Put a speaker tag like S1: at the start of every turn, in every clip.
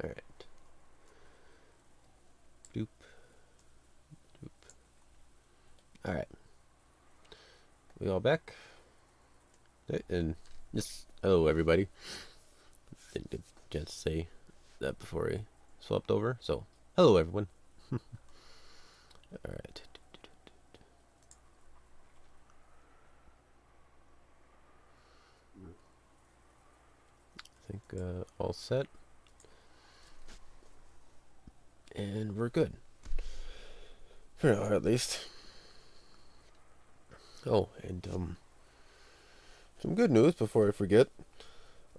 S1: All right. Doop. Doop. All right. We all back? And just hello everybody. Didn't get a chance to say that before I swapped over. So hello everyone. All right. I think all set, and we're good for now, at least. Oh, and some good news before I forget.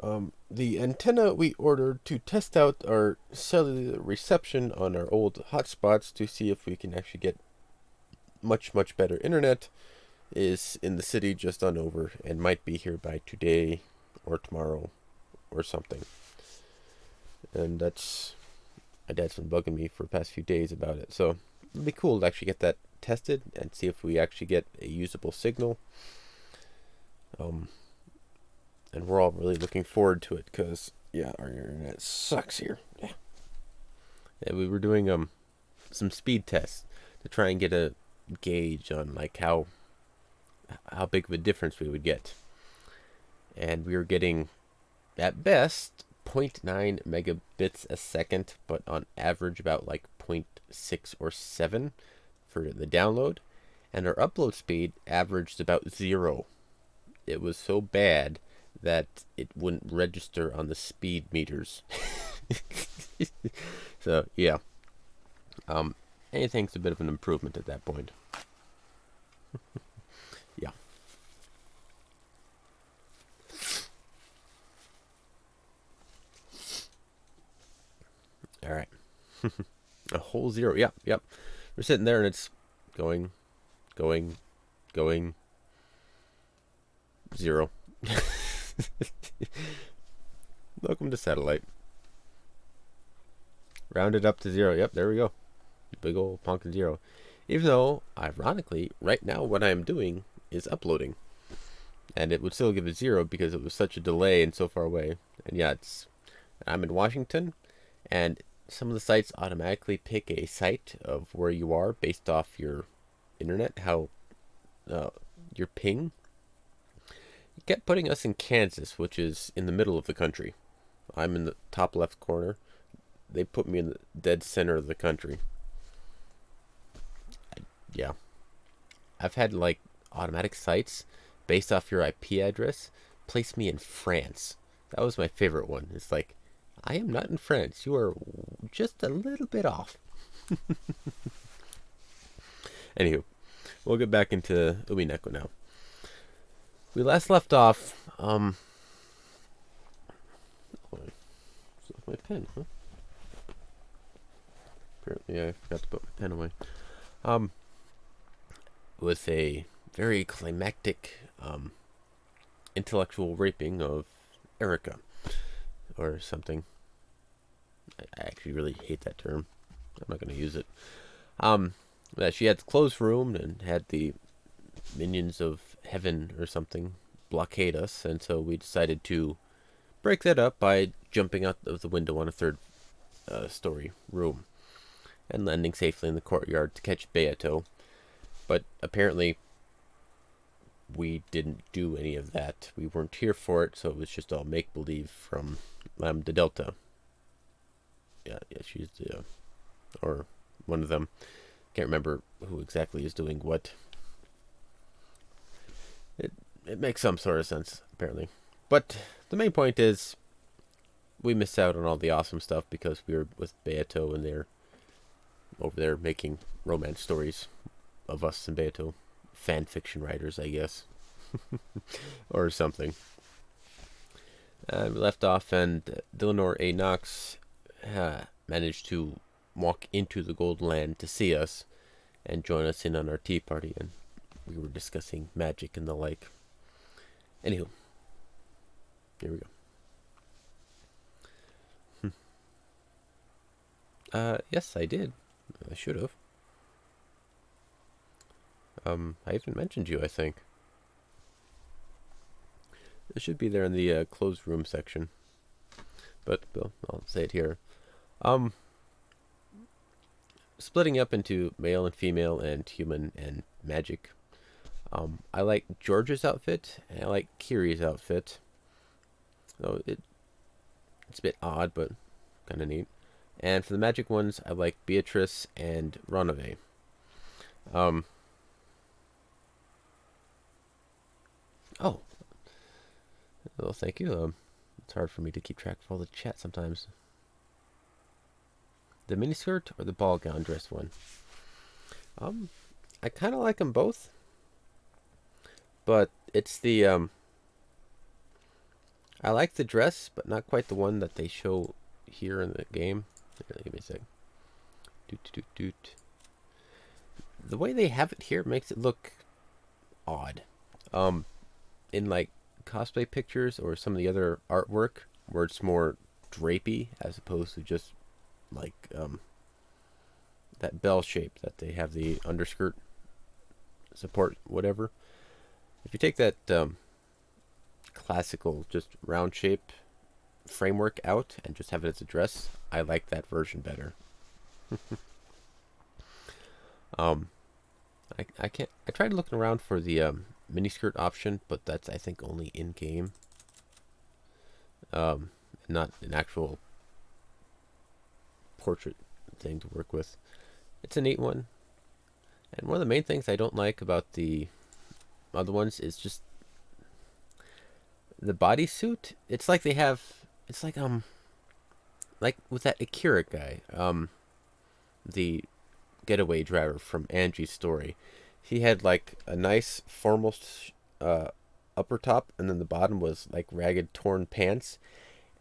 S1: The antenna we ordered to test out our cellular reception on our old hotspots to see if we can actually get much better internet is in the city just on over and might be here by today or tomorrow or something. And that's my dad's been bugging me for the past few days about it. So it'd be cool to actually get that tested and see if we actually get a usable signal. And we're all really looking forward to it because, yeah, our internet sucks here. Yeah. And we were doing some speed tests to try and get a gauge on like how big of a difference we would get. And we were getting, at best, 0.9 megabits a second, but on average about like 0.6 or 7 for the download. And our upload speed averaged about 0. It was so bad that it wouldn't register on the speed meters. So yeah, anything's a bit of an improvement at that point. Yeah. All right. A whole 0. Yep. We're sitting there and it's going 0. Welcome to satellite. Rounded up to 0. Yep, there we go. Big old honking 0. Even though, ironically, right now what I'm doing is uploading. And it would still give it 0 because it was such a delay and so far away. And yeah, I'm in Washington, and some of the sites automatically pick a site of where you are based off your internet, how your ping. It kept putting us in Kansas, which is in the middle of the country. I'm in the top left corner. They put me in the dead center of the country. Yeah. I've had like automatic sites based off your IP address place me in France. That was my favorite one. It's like, I am not in France. You are just a little bit off. Anywho, we'll get back into Umineko now. We last left off, my pen, huh? Apparently I forgot to put my pen away. With a very climactic, intellectual raping of Erica, or something. I actually really hate that term. I'm not going to use it. That she had the closed room and had the minions of heaven or something blockade us, and so we decided to break that up by jumping out of the window on a third story room and landing safely in the courtyard to catch Beato. But apparently we didn't do any of that. We weren't here for it, so it was just all make-believe from Lambda Delta. Yeah, she's the, or one of them. Can't remember who exactly is doing what. It makes some sort of sense, apparently. But the main point is, we missed out on all the awesome stuff because we were with Beato and they're over there making romance stories of us and Beato. Fan fiction writers, I guess. Or something. We left off and Dillinor A. Knox managed to walk into the Gold Land to see us and join us in on our tea party, and we were discussing magic and the like. Anywho, here we go. Yes, I did. I should have. I even mentioned you, I think. It should be there in the closed room section. But, well, I'll say it here. Um, Splitting up into male and female and human and magic. I like George's outfit and I like Kiri's outfit. So it's a bit odd, but kind of neat. And for the magic ones, I like Beatrice and Runaway. Um, oh, well, thank you. It's hard for me to keep track of all the chat sometimes. The miniskirt or the ball gown dress one? Um, I kind of like them both, but it's the. I like the dress, but not quite the one that they show here in the game. Give me a sec. Doot doot doot. The way they have it here makes it look odd. Um, in like cosplay pictures or some of the other artwork where it's more drapey as opposed to just like that bell shape that they have the underskirt support whatever. If you take that classical just round shape framework out and just have it as a dress, I like that version better. um, I can't. I tried looking around for the miniskirt option, but that's I think only in game. Um, Not an actual portrait thing to work with. It's a neat one, and one of the main things I don't like about the other ones is just the bodysuit. It's like they have. It's like with that Akira guy, the getaway driver from Angie's story. He had like a nice formal uh, upper top, and then the bottom was like ragged, torn pants.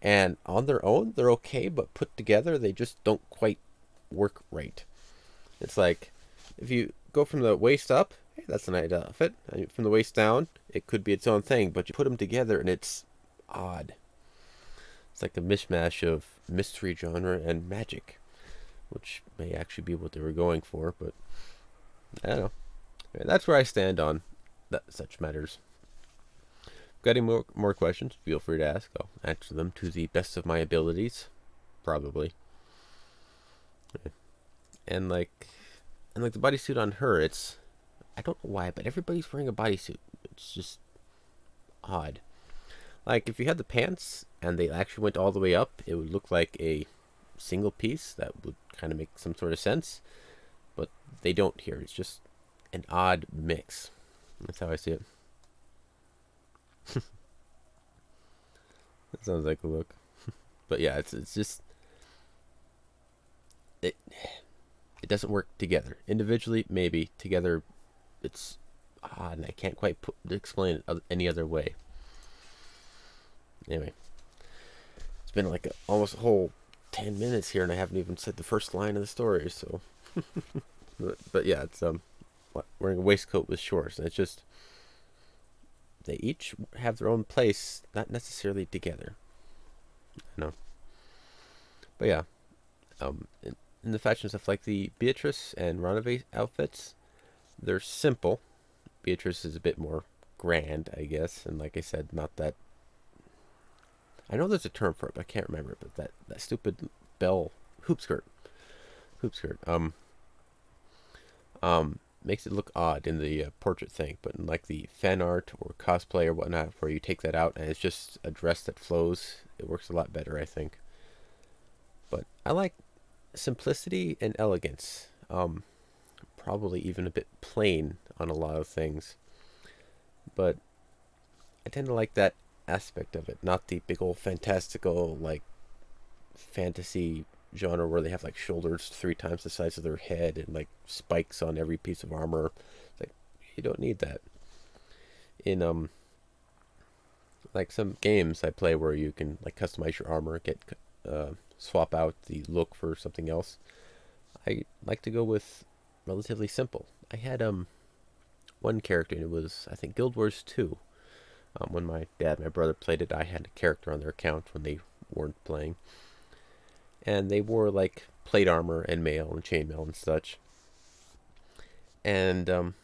S1: And on their own, they're okay, but put together, they just don't quite work right. It's like if you go from the waist up, hey, that's a nice outfit. And from the waist down, it could be its own thing, but you put them together, and it's odd. It's like a mishmash of mystery genre and magic, which may actually be what they were going for, but I don't know. That's where I stand on such matters. Got any more questions? Feel free to ask. I'll answer them to the best of my abilities, probably. And like the bodysuit on her, it's I don't know why, but everybody's wearing a bodysuit. It's just odd. Like if you had the pants and they actually went all the way up, it would look like a single piece. That would kind of make some sort of sense, but they don't here. It's just an odd mix. That's how I see it. That sounds like a look. But yeah, it's just it it doesn't work together. Individually, maybe. Together, it's odd, and I can't quite explain it any other way. Anyway, it's been like almost a whole 10 minutes here, and I haven't even said the first line of the story. So, but yeah, it's wearing a waistcoat with shorts, and it's just they each have their own place, not necessarily together. No, but yeah, in the fashion stuff like the Beatrice and Runaway outfits, they're simple. Beatrice is a bit more grand, I guess, and like I said, not that. I know there's a term for it, but I can't remember it. But that stupid bell hoop skirt, makes it look odd in the portrait thing. But in like the fan art or cosplay or whatnot, where you take that out and it's just a dress that flows, it works a lot better, I think. But I like simplicity and elegance. Probably even a bit plain on a lot of things. But I tend to like that aspect of it, not the big old fantastical like fantasy genre where they have like shoulders 3 times the size of their head and like spikes on every piece of armor. It's like you don't need that. In like some games I play where you can like customize your armor, get swap out the look for something else. I like to go with relatively simple. I had one character and it was I think Guild Wars 2. When my dad and my brother played it, I had a character on their account when they weren't playing. And they wore like plate armor and mail and chainmail and such. And two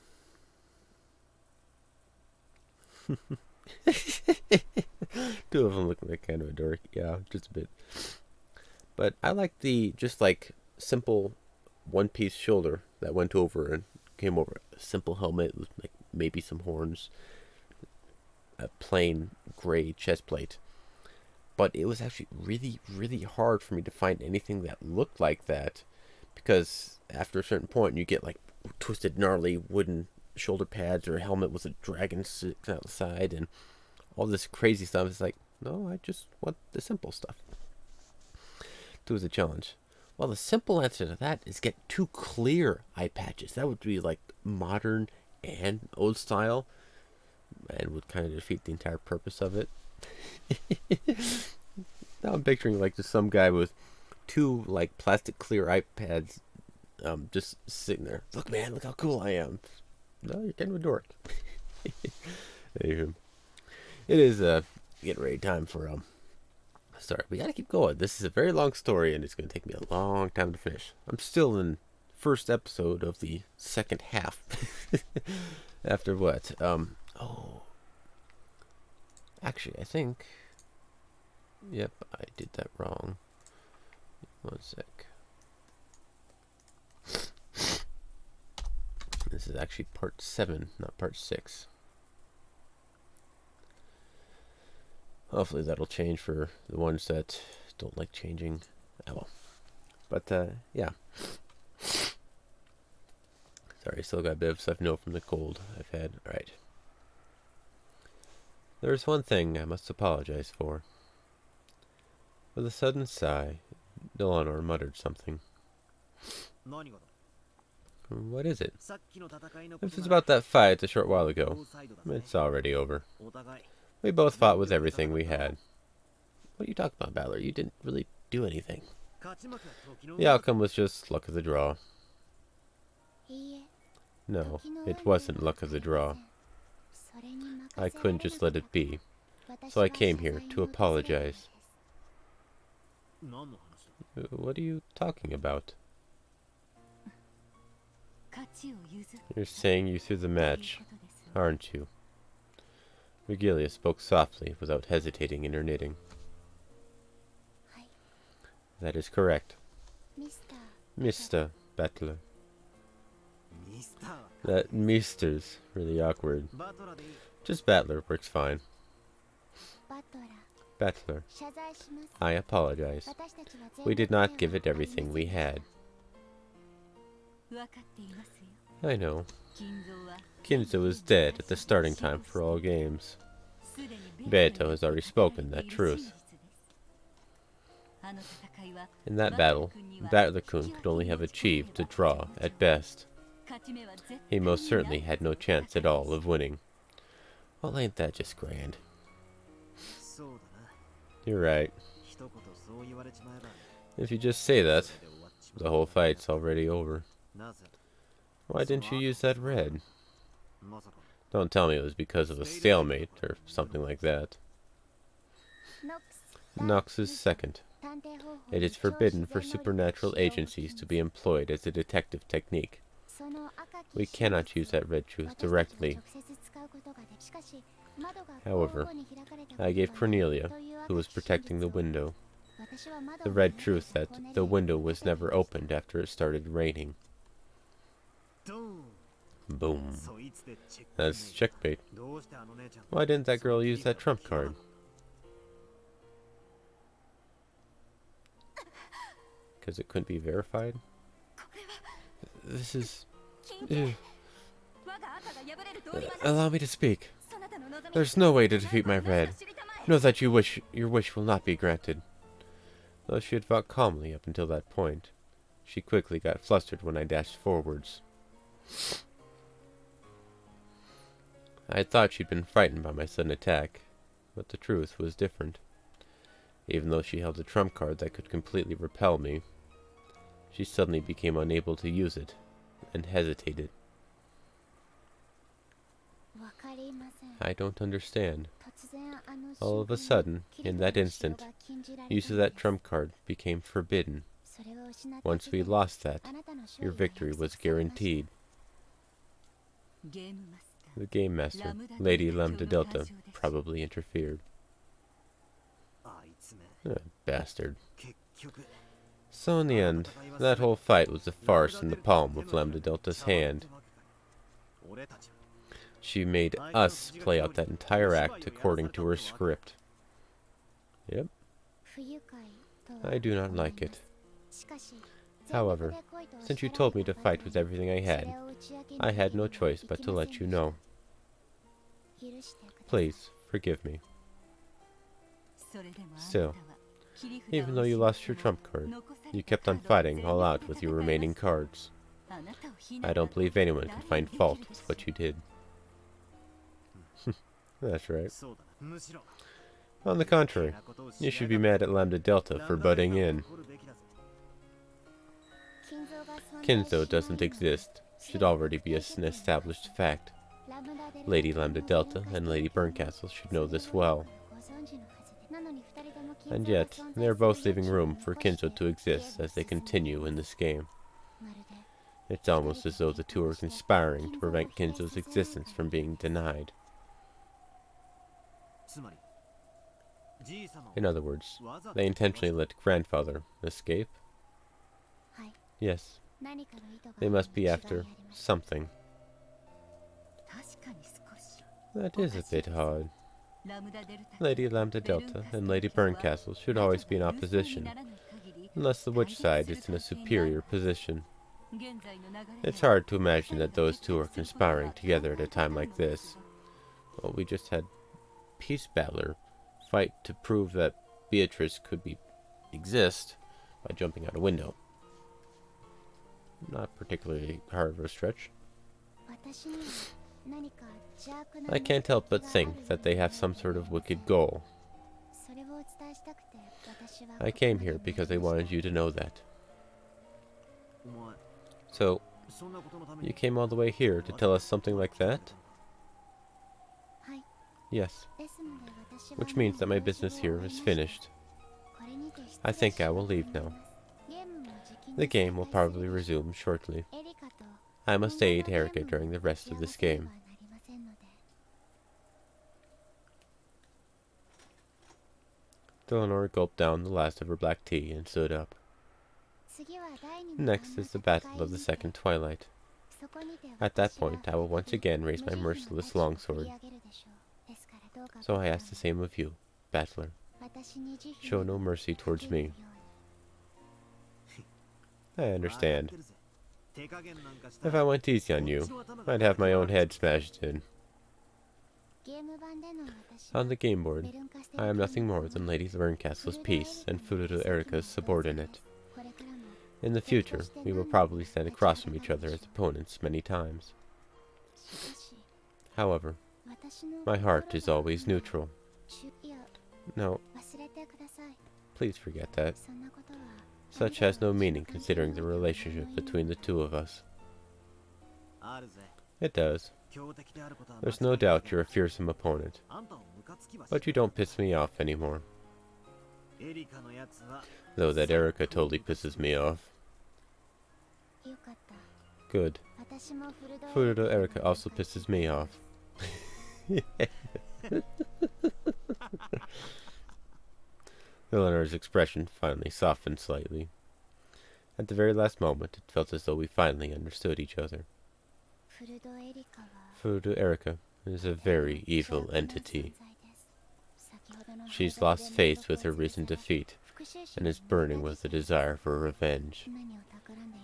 S1: of them look like kind of a dork. Yeah, just a bit. But I like the just like simple one-piece shoulder that went over and came over a simple helmet with like maybe some horns, a plain gray chest plate. But it was actually really, really hard for me to find anything that looked like that, because after a certain point you get like twisted, gnarly wooden shoulder pads or a helmet with a dragon sticks out the side and all this crazy stuff. It's like, no, I just want the simple stuff. It was a challenge. Well, the simple answer to that is get two clear eye patches. That would be like modern and old style, and would kind of defeat the entire purpose of it. Now I'm picturing like just some guy with two like plastic clear iPads, just sitting there. Look, man, look how cool I am. No, you're kind of a dork. Anywho, it is getting ready time for sorry, we gotta keep going. This is a very long story, and it's gonna take me a long time to finish. I'm still in first episode of the second half. After what? Oh, actually, I think. Yep, I did that wrong. One sec. This is actually part 7, not part 6. Hopefully that'll change for the ones that don't like changing. Oh well. But, yeah. Sorry, still got a bit of stuff to know from the cold I've had. Alright. There's one thing I must apologize for. With a sudden sigh, Eleanor muttered something. What is it? This is about that fight a short while ago. It's already over. We both fought with everything we had. What are you talking about, Battler? You didn't really do anything. The outcome was just luck of the draw. No, it wasn't luck of the draw. I couldn't just let it be. So I came here to apologize. What are you talking about? You're saying you threw the match, aren't you? Regalia spoke softly, without hesitating in her knitting. That is correct. Mr. Battler. That Mister's really awkward. Just Battler works fine. Battler. I apologize. We did not give it everything we had. I know. Kinzo is dead at the starting time for all games. Beto has already spoken that truth. In that battle, Battler-kun could only have achieved a draw at best. He most certainly had no chance at all of winning. Well, ain't that just grand? You're right. If you just say that, the whole fight's already over. Why didn't you use that red? Don't tell me it was because of a stalemate or something like that. Nox's second. It is forbidden for supernatural agencies to be employed as a detective technique. We cannot use that red truth directly. However, I gave Cornelia, who was protecting the window, the red truth that the window was never opened after it started raining. Boom. That's checkmate. Why didn't that girl use that trump card? Because it couldn't be verified? This is... Allow me to speak. There's no way to defeat my red. Know that your wish will not be granted. Though she had fought calmly up until that point, she quickly got flustered when I dashed forwards. I had thought she'd been frightened by my sudden attack, but the truth was different. Even though she held a trump card that could completely repel me, she suddenly became unable to use it, and hesitated. I don't understand. All of a sudden, in that instant, use of that trump card became forbidden. Once we lost that, your victory was guaranteed. The Game Master, Lady Lambda Delta, probably interfered. Bastard. So in the end, that whole fight was a farce in the palm of Lambda Delta's hand. She made us play out that entire act according to her script. Yep, I do not like it. However, since you told me to fight with everything I had no choice but to let you know. Please, forgive me. Still, even though you lost your trump card, you kept on fighting all out with your remaining cards. I don't believe anyone can find fault with what you did. That's right. On the contrary, you should be mad at Lambda Delta for butting in. Kinzo doesn't exist should already be an established fact. Lady Lambda Delta and Lady Burncastle should know this well. And yet, they are both leaving room for Kinzo to exist as they continue in this game. It's almost as though the two are conspiring to prevent Kinzo's existence from being denied. In other words, they intentionally let grandfather escape? Yes. They must be after something. That is a bit odd. Lady Lambda Delta and Lady Burncastle should always be in opposition, unless the witch side is in a superior position. It's hard to imagine that those two are conspiring together at a time like this. Well, we just had Peace Battler fight to prove that Beatrice could exist by jumping out a window. Not particularly hard of a stretch. I can't help but think that they have some sort of wicked goal. I came here because I wanted you to know that. So, you came all the way here to tell us something like that? Yes. Which means that my business here is finished. I think I will leave now. The game will probably resume shortly. I must aid Erika during the rest of this game. Eleanor gulped down the last of her black tea and stood up. Next is the Battle of the Second Twilight. At that point, I will once again raise my merciless longsword. So I ask the same of you, Battler. Show no mercy towards me. I understand. If I went easy on you, I'd have my own head smashed in. On the game board, I am nothing more than Lady Burncastle's piece and Furuto Erika's subordinate. In the future, we will probably stand across from each other as opponents many times. However, my heart is always neutral. No, please forget that. Such has no meaning considering the relationship between the two of us. It does. There's no doubt you're a fearsome opponent. But you don't piss me off anymore. Though that Erika totally pisses me off. Good. Furuto Erika also pisses me off. Eleanor's expression finally softened slightly. At the very last moment, it felt as though we finally understood each other. Furuto Erika is a very evil entity. She's lost faith with her recent defeat, and is burning with a desire for revenge.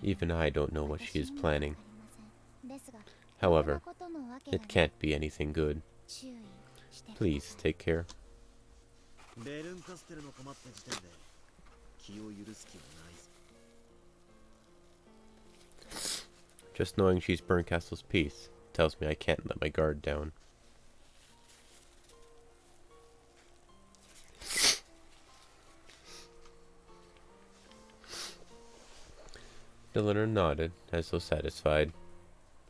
S1: Even I don't know what she is planning. However, it can't be anything good. Please take care. Just knowing she's Burncastle's piece tells me I can't let my guard down. Eleanor nodded as though satisfied,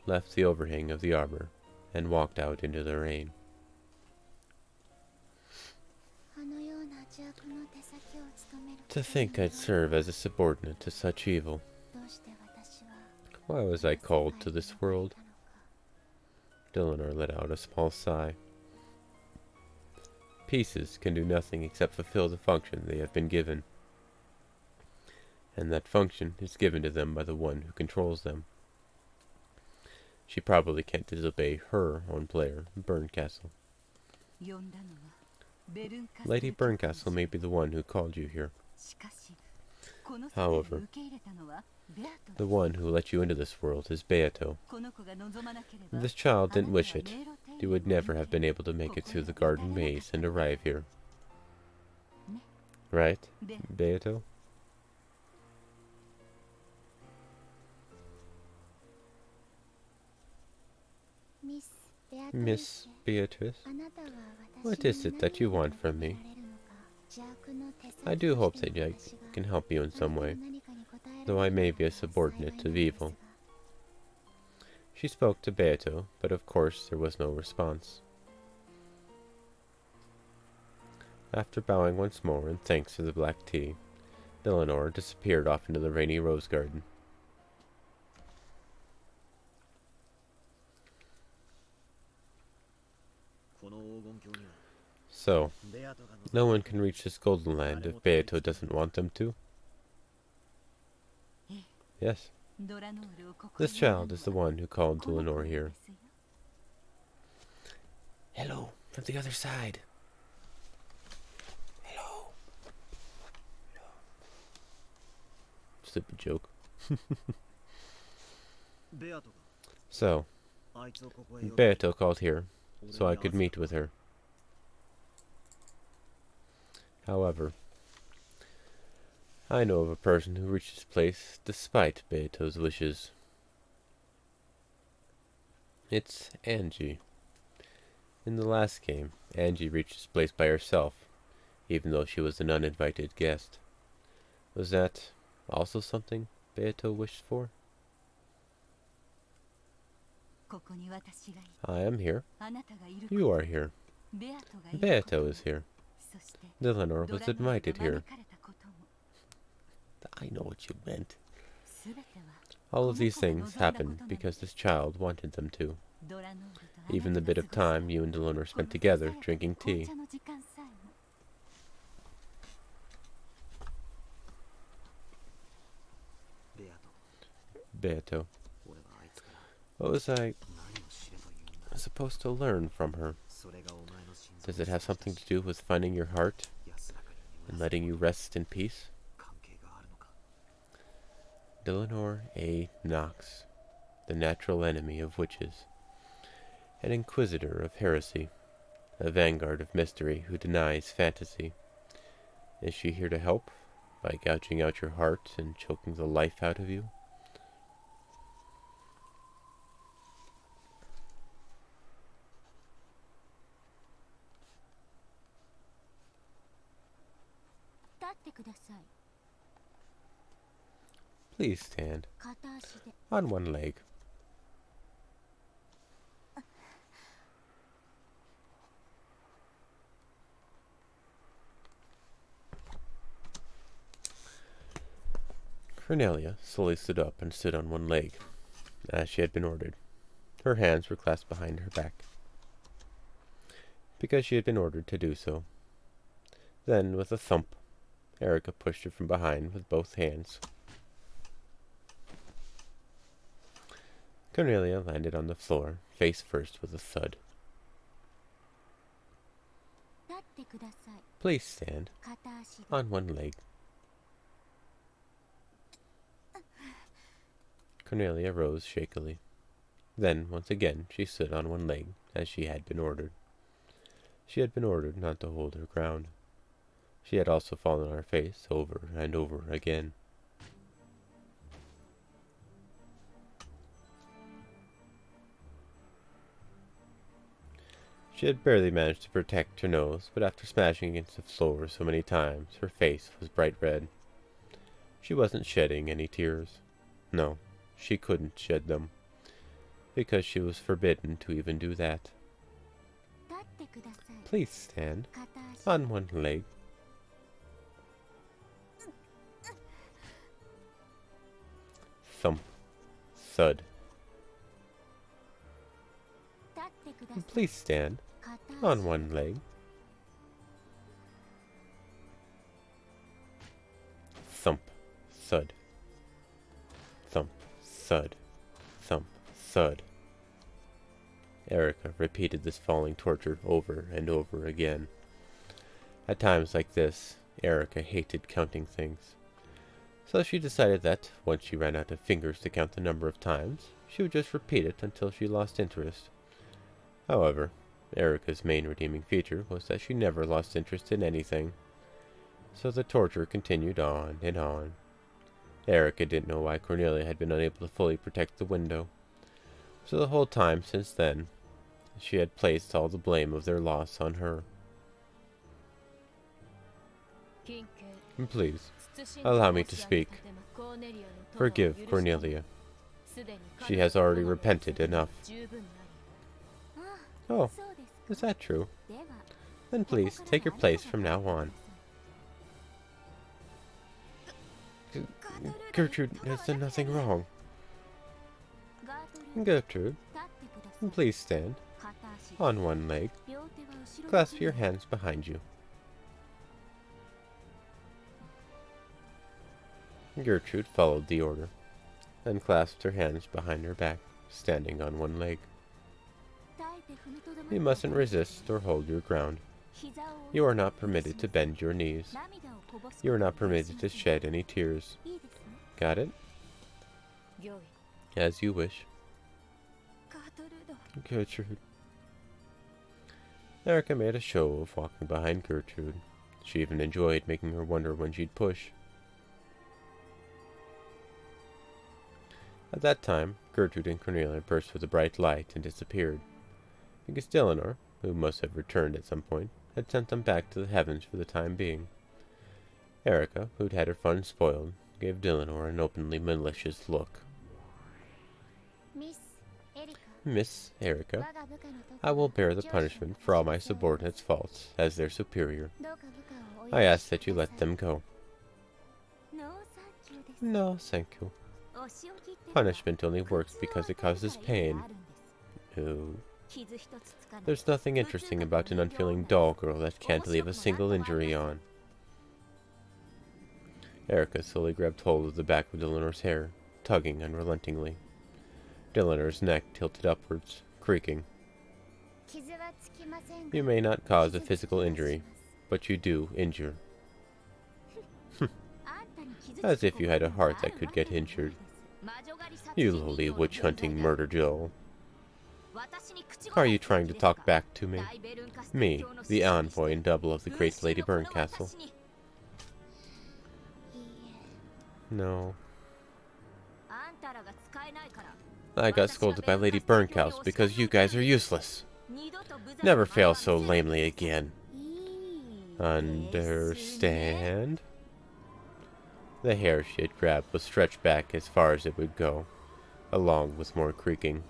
S1: left the overhang of the arbor, and walked out into the rain. To think I'd serve as a subordinate to such evil. Why was I called to this world? Eleanor let out a small sigh. Pieces can do nothing except fulfill the function they have been given. and that function is given to them by the one who controls them. She probably can't disobey her own player, Burncastle. Lady Burncastle may be the one who called you here. However, the one who let you into this world is Beato. If this child didn't wish it, you would never have been able to make it through the garden maze and arrive here. Right, Beato? Miss Beatrice, what is it that you want from me? I do hope that I can help you in some way, though I may be a subordinate of evil. She spoke to Beato, but of course there was no response. After bowing once more in thanks for the black tea, Eleanor disappeared off into the rainy rose garden. So, no one can reach this golden land if Beato doesn't want them to? Yes. This child is the one who called Eleanor here. Hello, from the other side. Hello. Stupid joke. So, Beato called here, so I could meet with her. However, I know of a person who reached this place despite Beato's wishes. It's Angie. In the last game, Angie reached this place by herself, even though she was an uninvited guest. Was that also something Beato wished for? I am here. You are here. Beato is here. Eleanor was invited here. I know what you meant. All of these things happened because this child wanted them to. Even the bit of time you and Eleanor spent together drinking tea. Beato. What was I supposed to learn from her? Does it have something to do with finding your heart and letting you rest in peace? Eleanor A. Knox, the natural enemy of witches, an inquisitor of heresy, a vanguard of mystery who denies fantasy. Is she here to help by gouging out your heart and choking the life out of you? Please stand. On one leg. Cornelia slowly stood up and stood on one leg, as she had been ordered. Her hands were clasped behind her back, because she had been ordered to do so. Then, with a thump, Erica pushed her from behind with both hands. Cornelia landed on the floor, face first, with a thud. Please stand. On one leg. Cornelia rose shakily. Then, once again, she stood on one leg, as she had been ordered. She had been ordered not to hold her ground. She had also fallen on her face over and over again. She had barely managed to protect her nose, but after smashing against the floor so many times, her face was bright red. She wasn't shedding any tears. No, she couldn't shed them, because she was forbidden to even do that. Please stand. On one leg. Thump. Thud. Please stand. On one leg. Thump. thud. Thump, thud, thump, thud. Erica repeated this falling torture over and over again. At times like this, Erica hated counting things. So she decided that, once she ran out of fingers to count the number of times, she would just repeat it until she lost interest. However, Erica's main redeeming feature was that she never lost interest in anything. So the torture continued on and on. Erica didn't know why Cornelia had been unable to fully protect the window. So the whole time since then, she had placed all the blame of their loss on her. Please, allow me to speak. Forgive Cornelia. She has already repented enough. Oh, is that true? Then please, take your place from now on. Gertrude has done nothing wrong. Gertrude, please stand. On one leg. Clasp your hands behind you. Gertrude followed the order, and clasped her hands behind her back, standing on one leg. You mustn't resist or hold your ground. You are not permitted to bend your knees. You are not permitted to shed any tears. Got it? As you wish. Gertrude. Erica made a show of walking behind Gertrude. She even enjoyed making her wonder when she'd push. At that time, Gertrude and Cornelia burst with a bright light and disappeared, because Dillonor, who must have returned at some point, had sent them back to the heavens for the time being. Erica, who'd had her fun spoiled, gave Dillonor an openly malicious look. Miss Erica, I will bear the punishment for all my subordinates' faults as their superior. I ask that you let them go. No, thank you. Punishment only works because it causes pain. Ooh. There's nothing interesting about an unfeeling doll girl that can't leave a single injury on. Erica slowly grabbed hold of the back of Dillionor's hair, tugging unrelentingly. Dillionor's neck tilted upwards, creaking. You may not cause a physical injury, but you do injure. As if you had a heart that could get injured. You lowly witch-hunting murder doll. Are you trying to talk back to me? Me, the envoy and double of the great Lady Burncastle. No. I got scolded by Lady Burncastle because you guys are useless. Never fail so lamely again. Understand? The hair she had grabbed was stretched back as far as it would go, along with more creaking.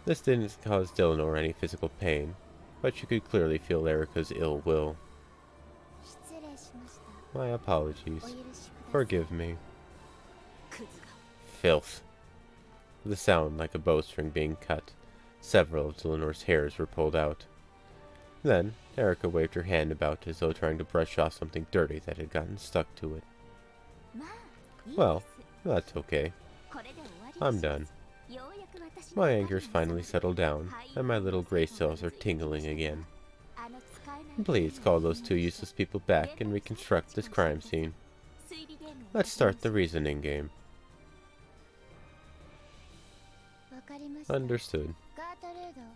S1: This didn't cause Dillonor any physical pain, but she could clearly feel Erica's ill will. My apologies. Forgive me. Filth. With a sound like a bowstring being cut, several of Dillionor's hairs were pulled out. Then, Erica waved her hand about as though trying to brush off something dirty that had gotten stuck to it. Well, that's okay. I'm done. My anger's finally settled down, and my little gray cells are tingling again. Please call those two useless people back and reconstruct this crime scene. Let's start the reasoning game. Understood.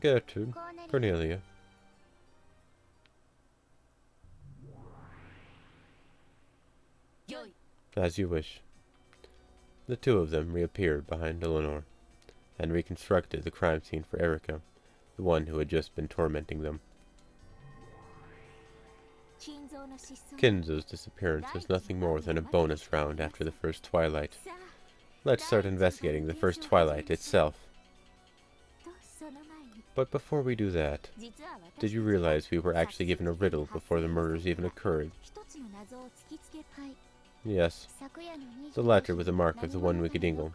S1: Gertrude, Cornelia. As you wish. The two of them reappeared behind Dillionor, and reconstructed the crime scene for Erica, the one who had just been tormenting them. Kinzo's disappearance was nothing more than a bonus round after the first twilight. Let's start investigating the first twilight itself. But before we do that, did you realize we were actually given a riddle before the murders even occurred? Yes. The letter with the mark of the one-winged eagle,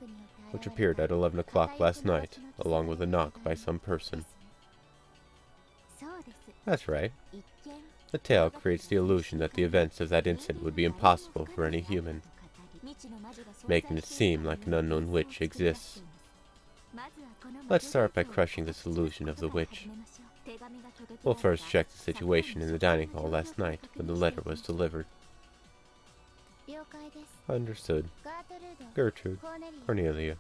S1: which appeared at 11 o'clock last night, along with a knock by some person. That's right. The tale creates the illusion that the events of that instant would be impossible for any human. making it seem like an unknown witch exists. Let's start by crushing this illusion of the witch. We'll first check the situation in the dining hall last night when the letter was delivered. Understood. Gertrude, Cornelia,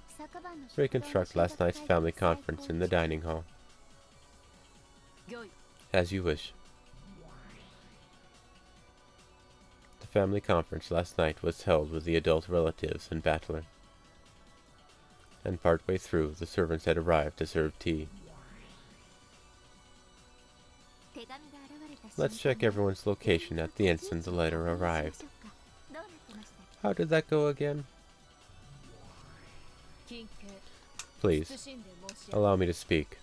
S1: reconstruct last night's family conference in the dining hall. As you wish. The family conference last night was held with the adult relatives and Battler. And partway through, the servants had arrived to serve tea. Let's check everyone's location at the instant the letter arrived. How did that go again? Please, allow me to speak.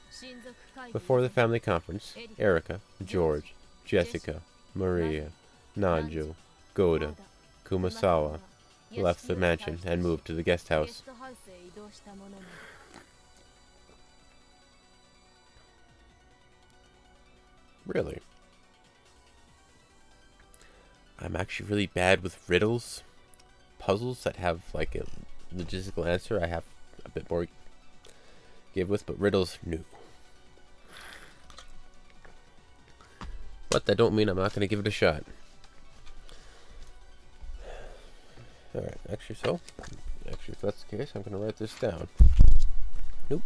S1: Before the family conference, Erika, George, Jessica, Maria, Nanjo, Goda, Kumasawa left the mansion and moved to the guest house. Really? I'm actually really bad with riddles. Puzzles that have like a logistical answer I have a bit more give with, but riddles, no. But that don't mean I'm not going to give it a shot. Alright, actually if that's the case, I'm going to write this down. Nope.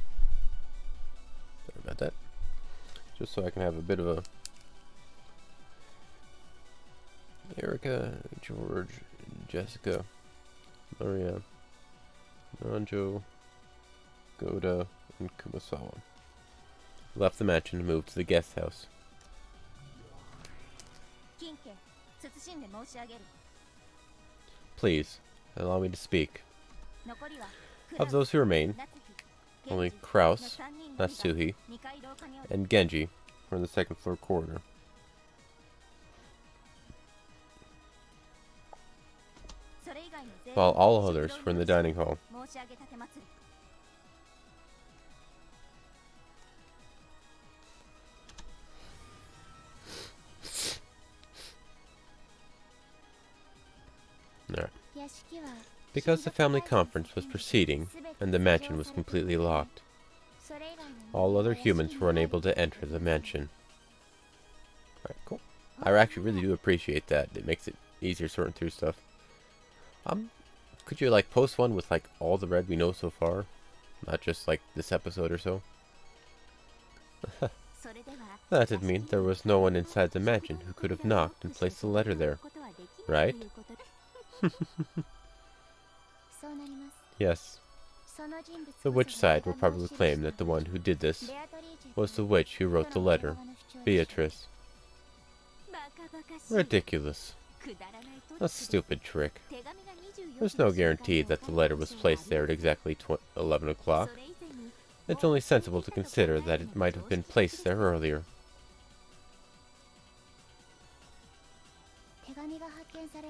S1: Sorry about that. Just so I can have a bit of a... Erika, George, Jessica, Maria, Nanjo, Goda, and Kumasawa left the mansion and moved to the guest house. Please, allow me to speak. Of those who remain, only Kraus, Natsuhi, and Genji were in the second floor corridor. While all others were in the dining hall. Because the family conference was proceeding and the mansion was completely locked, all other humans were unable to enter the mansion. Alright, cool. I actually really do appreciate that. It makes it easier sorting through stuff. Could you like post one with like all the red we know so far? Not just like this episode or so? That'd mean there was no one inside the mansion who could have knocked and placed the letter there, right? Yes. The witch side will probably claim that the one who did this was the witch who wrote the letter, Beatrice. Ridiculous. A stupid trick. There's no guarantee that the letter was placed there at exactly 11 o'clock. It's only sensible to consider that it might have been placed there earlier.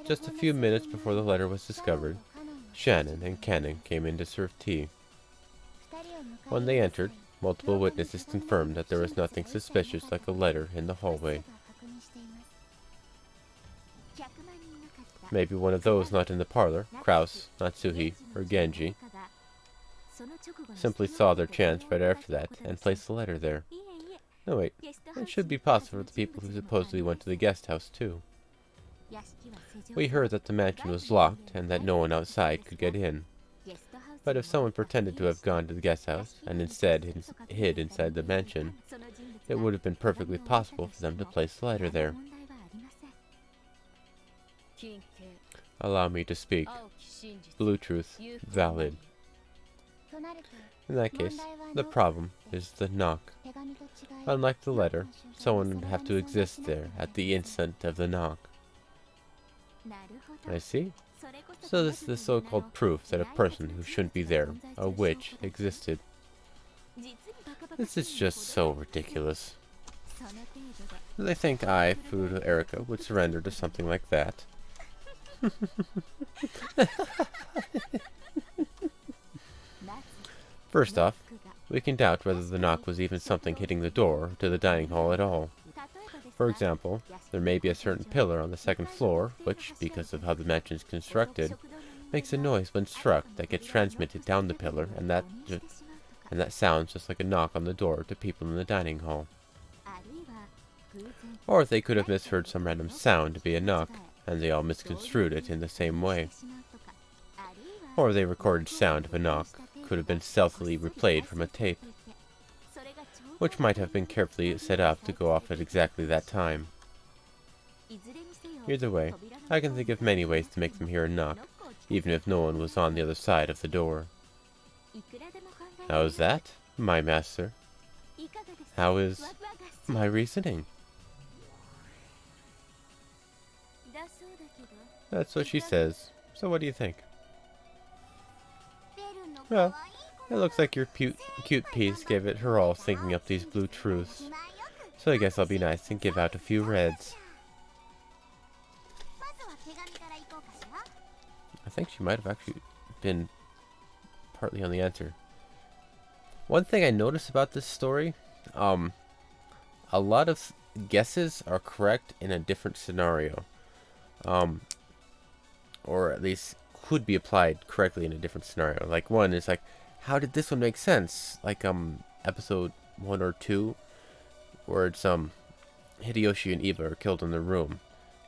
S1: Just a few minutes before the letter was discovered, Shannon and Cannon came in to serve tea. When they entered, multiple witnesses confirmed that there was nothing suspicious like a letter in the hallway. Maybe one of those not in the parlor, Kraus, Natsuhi, or Genji, simply saw their chance right after that and placed the letter there. No wait, it should be possible for the people who supposedly went to the guest house too. We heard that the mansion was locked and that no one outside could get in. But if someone pretended to have gone to the guest house and instead hid inside the mansion, it would have been perfectly possible for them to place the letter there. Allow me to speak. Blue truth, valid. In that case, the problem is the knock. Unlike the letter, someone would have to exist there at the instant of the knock. I see. So this is the so-called proof that a person who shouldn't be there, a witch, existed. This is just so ridiculous. They think I, Fudo Erika, would surrender to something like that. First off, we can doubt whether the knock was even something hitting the door to the dining hall at all. For example, there may be a certain pillar on the second floor, which, because of how the mansion is constructed, makes a noise when struck that gets transmitted down the pillar, and that sounds just like a knock on the door to people in the dining hall. Or they could have misheard some random sound to be a knock, and they all misconstrued it in the same way. Or they recorded sound of a knock could have been stealthily replayed from a tape, which might have been carefully set up to go off at exactly that time. Either way, I can think of many ways to make them hear a knock, even if no one was on the other side of the door. How is that, my master? How is my reasoning? That's what she says. So what do you think? Well, it looks like your cute piece gave it her all thinking up these blue truths. So I guess I'll be nice and give out a few reds. I think she might have actually been partly on the answer. One thing I noticed about this story, a lot of guesses are correct in a different scenario. Or at least could be applied correctly in a different scenario. Like one is like, how did this one make sense? Like episode 1 or 2, where it's Hideyoshi and Eva are killed in the room.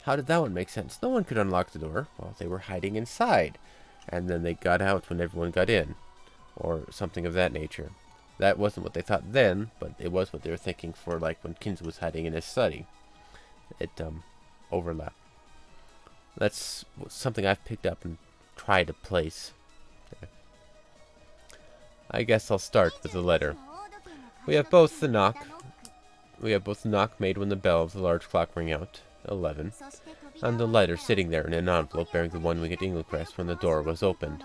S1: How did that one make sense? No one could unlock the door. Well, they were hiding inside, and then they got out when everyone got in, or something of that nature. That wasn't what they thought then, but it was what they were thinking for like when Kinzu was hiding in his study. It overlapped. That's something I've picked up and tried to place. Okay. I guess I'll start with the letter. We have both the knock made when the bell of the large clock rang out, 11, and the letter sitting there in an envelope bearing the one-winged eagle crest when the door was opened.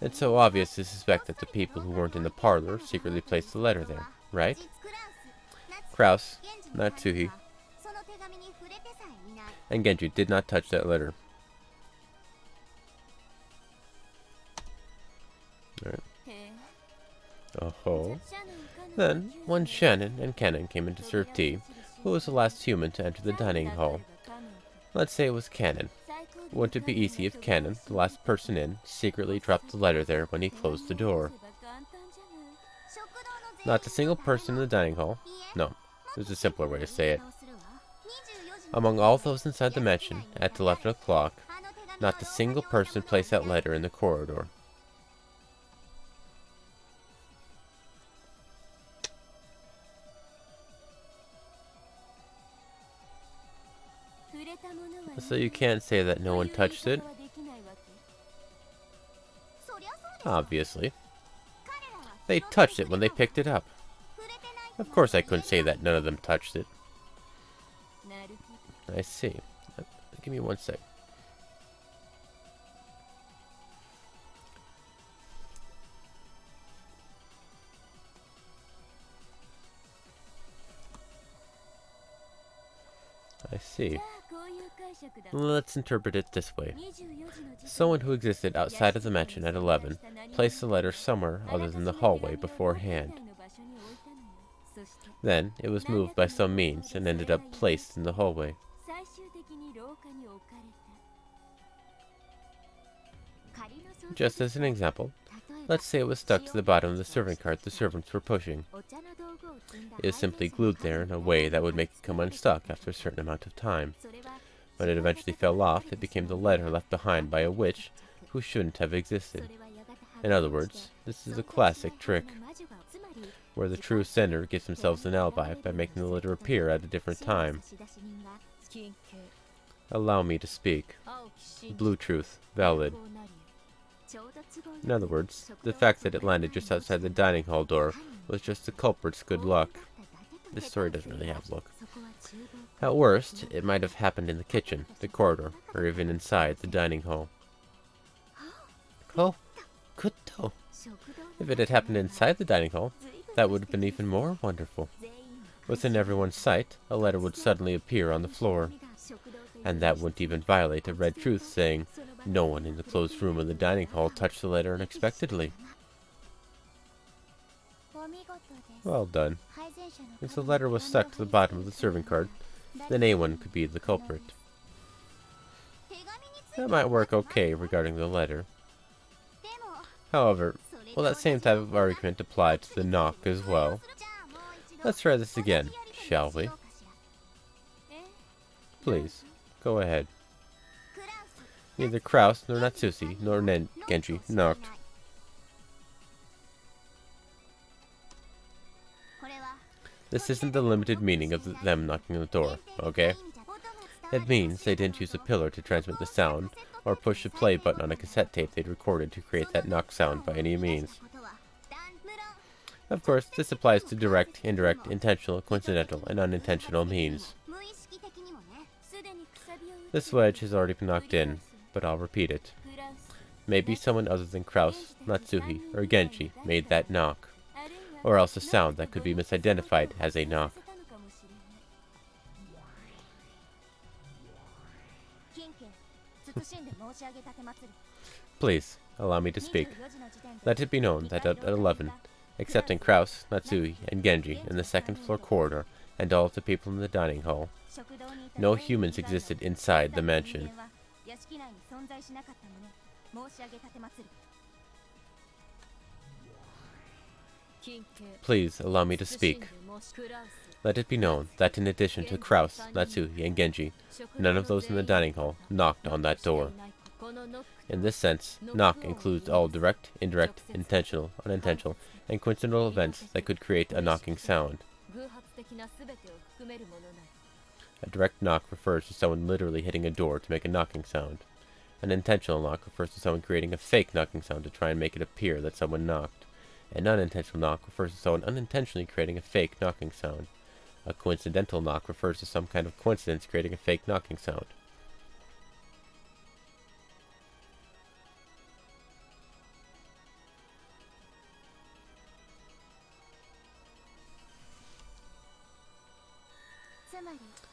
S1: It's so obvious to suspect that the people who weren't in the parlor secretly placed the letter there, right? Kraus, Natsuhi, and Genji did not touch that letter. Alright. Oh-ho. Then, when Shannon and Cannon came in to serve tea, who was the last human to enter the dining hall? Let's say it was Cannon. Wouldn't it be easy if Cannon, the last person in, secretly dropped the letter there when he closed the door? Not a single person in the dining hall. No, there's a simpler way to say it. Among all those inside the mansion, at 11 o'clock, not a single person placed that letter in the corridor. So you can't say that no one touched it? Obviously. They touched it when they picked it up. Of course I couldn't say that none of them touched it. I see. Give me one sec. I see. Let's interpret it this way. Someone who existed outside of the mansion at 11 placed the letter somewhere other than the hallway beforehand. Then, it was moved by some means and ended up placed in the hallway. Just as an example, let's say it was stuck to the bottom of the serving cart the servants were pushing. It is simply glued there in a way that would make it come unstuck after a certain amount of time. When it eventually fell off, it became the letter left behind by a witch who shouldn't have existed. In other words, this is a classic trick, where the true sender gives themselves an alibi by making the letter appear at a different time. Allow me to speak. Blue truth, valid. In other words, the fact that it landed just outside the dining hall door was just the culprit's good luck. This story doesn't really have luck. At worst, it might have happened in the kitchen, the corridor, or even inside the dining hall. Oh, good though. If it had happened inside the dining hall, that would have been even more wonderful. Within everyone's sight, a letter would suddenly appear on the floor. And that wouldn't even violate a red truth saying, no one in the closed room of the dining hall touched the letter unexpectedly. Well done. If the letter was stuck to the bottom of the serving cart, then anyone could be the culprit. That might work okay regarding the letter. However, will that same type of argument apply to the knock as well? Let's try this again, shall we? Please, go ahead. Neither Kraus, nor Natsushi, nor Genji knocked. This isn't the limited meaning of them knocking on the door, okay? It means they didn't use a pillar to transmit the sound, or push the play button on a cassette tape they'd recorded to create that knock sound by any means. Of course, this applies to direct, indirect, intentional, coincidental, and unintentional means. This wedge has already been knocked in, but I'll repeat it. Maybe someone other than Kraus, Natsuhi, or Genji made that knock, or else a sound that could be misidentified as a knock. Please, allow me to speak. Let it be known that at 11, excepting Kraus, Natsuhi, and Genji in the second floor corridor, and all of the people in the dining hall, no humans existed inside the mansion. Please allow me to speak. Let it be known that in addition to Kraus, Natsuhi, and Genji, none of those in the dining hall knocked on that door. In this sense, knock includes all direct, indirect, intentional, unintentional, and coincidental events that could create a knocking sound. A direct knock refers to someone literally hitting a door to make a knocking sound. An intentional knock refers to someone creating a fake knocking sound to try and make it appear that someone knocked. An unintentional knock refers to someone unintentionally creating a fake knocking sound. A coincidental knock refers to some kind of coincidence creating a fake knocking sound.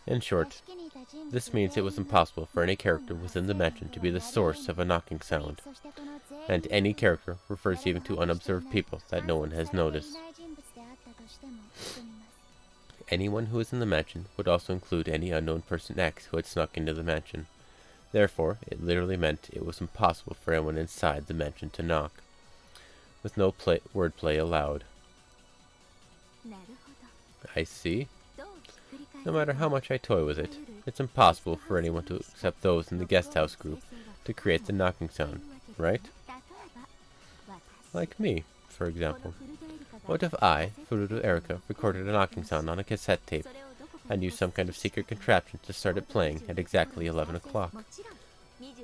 S1: In short, this means it was impossible for any character within the mansion to be the source of a knocking sound, and any character refers even to unobserved people that no one has noticed. Anyone who is in the mansion would also include any unknown person X who had snuck into the mansion. Therefore, it literally meant it was impossible for anyone inside the mansion to knock, with no wordplay allowed. I see. No matter how much I toy with it, it's impossible for anyone to except those in the guest house group to create the knocking sound, right? Like me, for example. What if I, Furudo Erika, recorded a knocking sound on a cassette tape and used some kind of secret contraption to start it playing at exactly 11 o'clock?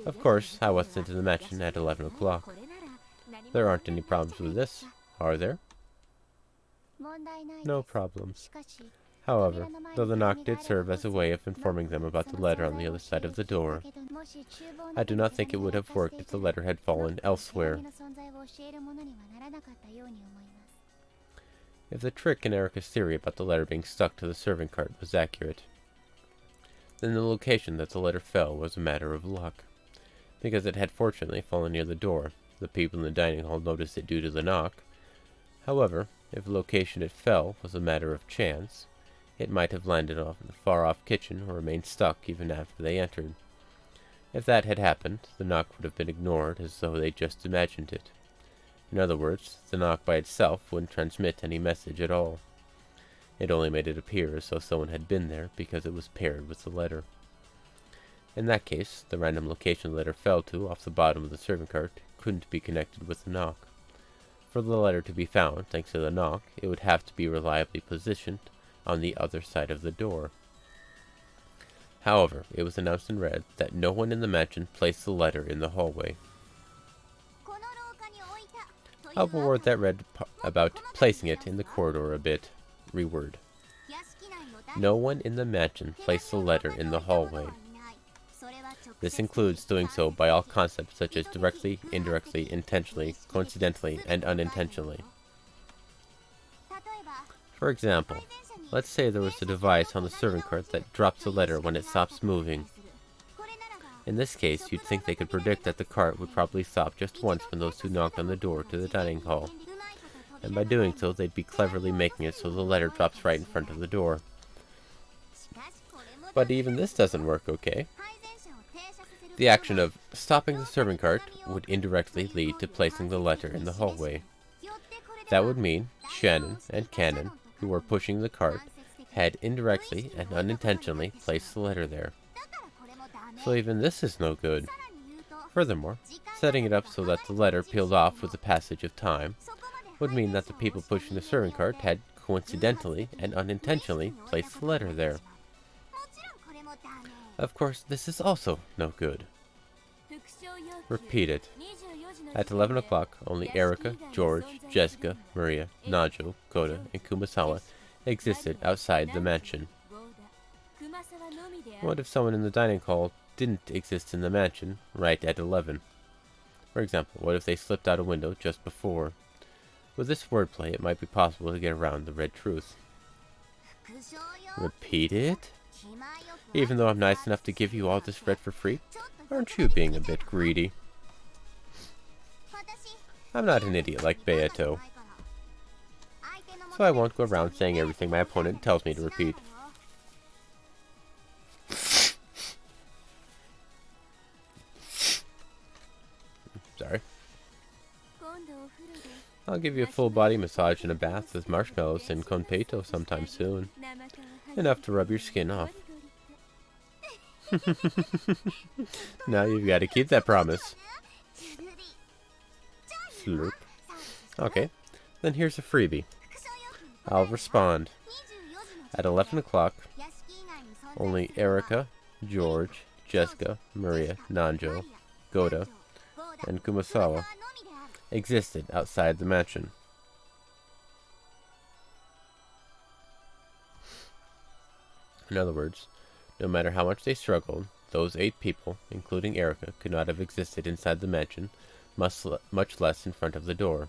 S1: Of course, I wasn't in the mansion at 11 o'clock. There aren't any problems with this, are there? No problems. However, though the knock did serve as a way of informing them about the letter on the other side of the door, I do not think it would have worked if the letter had fallen elsewhere. If the trick in Erika's theory about the letter being stuck to the serving cart was accurate, then the location that the letter fell was a matter of luck. Because it had fortunately fallen near the door, the people in the dining hall noticed it due to the knock. However, if the location it fell was a matter of chance, it might have landed off in the far-off kitchen or remained stuck even after they entered. If that had happened, the knock would have been ignored as though they just imagined it. In other words, the knock by itself wouldn't transmit any message at all. It only made it appear as though someone had been there because it was paired with the letter. In that case, the random location the letter fell to off the bottom of the serving cart couldn't be connected with the knock. For the letter to be found, thanks to the knock, it would have to be reliably positioned on the other side of the door. However, it was announced in red that no one in the mansion placed the letter in the hallway. I'll reword that read about placing it in the corridor a bit. Reword. No one in the mansion placed the letter in the hallway. This includes doing so by all concepts such as directly, indirectly, intentionally, coincidentally, and unintentionally. For example, let's say there was a device on the serving cart that drops the letter when it stops moving. In this case, you'd think they could predict that the cart would probably stop just once when those two knocked on the door to the dining hall. And by doing so, they'd be cleverly making it so the letter drops right in front of the door. But even this doesn't work okay. The action of Stopping the serving cart would indirectly lead to placing the letter in the hallway. That would mean Shannon and Cannon, who were pushing the cart, had indirectly and unintentionally placed the letter there. So even this is no good. Furthermore, setting it up so that the letter peeled off with the passage of time would mean that the people pushing the serving cart had coincidentally and unintentionally placed the letter there. Of course, this is also no good. Repeat it. At 11 o'clock, only Erika, George, Jessica, Maria, Najo, Koda, and Kumasawa existed outside the mansion. What if someone in the dining hall didn't exist in the mansion right at 11? For example, what if they slipped out a window just before? With this wordplay, it might be possible to get around the red truth. Repeat it? Even though I'm nice enough to give you all this bread for free, aren't you being a bit greedy? I'm not an idiot like Beato, so I won't go around saying everything my opponent tells me to repeat. Sorry. I'll give you a full body massage and a bath with marshmallows and konpeito sometime soon. Enough to rub your skin off. Now you've got to keep that promise. Slurp. Okay, then here's a freebie. I'll respond. At 11 o'clock, only Erika, George, Jessica, Maria, Nanjo, Goda, and Kumasawa existed outside the mansion. In other words, no matter how much they struggled, those 8 people, including Erika, could not have existed inside the mansion, much less in front of the door.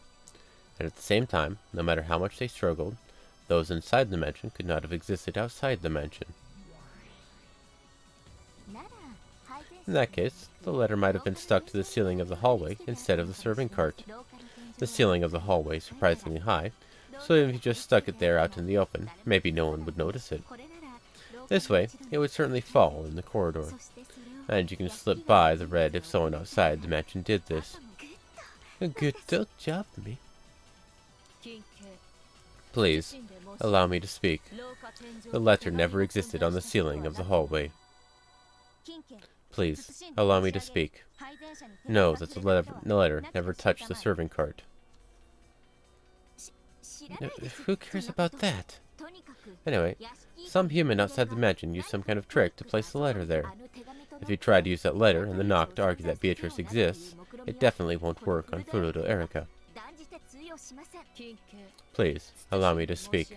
S1: And at the same time, no matter how much they struggled, those inside the mansion could not have existed outside the mansion. In that case, the letter might have been stuck to the ceiling of the hallway instead of the serving cart. The ceiling of the hallway is surprisingly high, so if you just stuck it there out in the open, maybe no one would notice it. This way, it would certainly fall in the corridor, and you can slip by the red if someone outside the mansion did this. A good job for me. Please, allow me to speak. The letter never existed on the ceiling of the hallway. Please, allow me to speak. Know that the letter never touched the serving cart. Who cares about that? Anyway, some human outside the mansion used some kind of trick to place the letter there. If you try to use that letter and the knock to argue that Beatrice exists, it definitely won't work on Furuto Erika. Please, allow me to speak.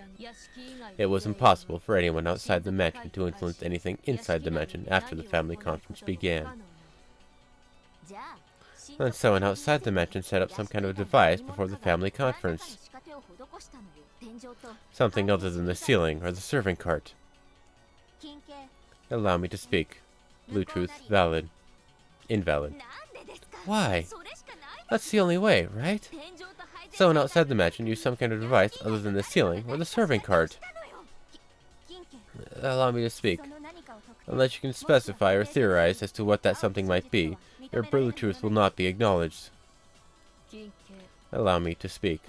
S1: It was impossible for anyone outside the mansion to influence anything inside the mansion after the family conference began. And someone outside the mansion set up some kind of device before the family conference. Something other than the ceiling or the serving cart. Allow me to speak. Blue truth, valid. Invalid. Why? That's the only way, right? Someone outside the mansion used some kind of device other than the ceiling or the serving cart. Allow me to speak. Unless you can specify or theorize as to what that something might be, your blue truth will not be acknowledged. Allow me to speak.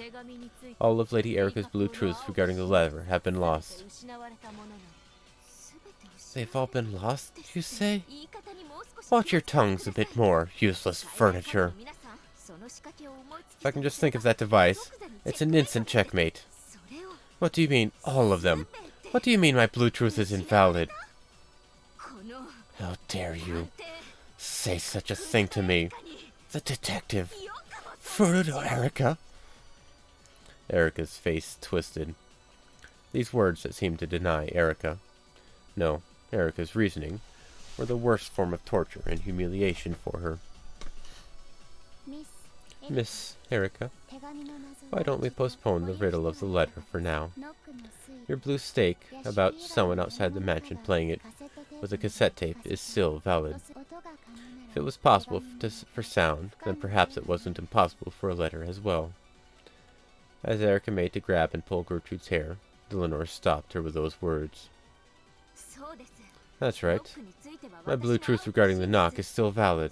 S1: All of Lady Erika's blue truths regarding the letter have been lost. They've all been lost, you say? Watch your tongues a bit more, useless furniture. If I can just think of that device, it's an instant checkmate. What do you mean, all of them? What do you mean my blue truth is invalid? How dare you say such a thing to me? The detective. Furuto Erika? Erika's face twisted. These words that seemed to deny Erika. No, Erika's reasoning were the worst form of torture and humiliation for her. Miss Erika, why don't we postpone the riddle of the letter for now? Your blue stake about someone outside the mansion playing it with a cassette tape is still valid. If it was possible for sound, then perhaps it wasn't impossible for a letter as well. As Erika made to grab and pull Gertrude's hair, Eleanor stopped her with those words. That's right. My blue truth regarding the knock is still valid.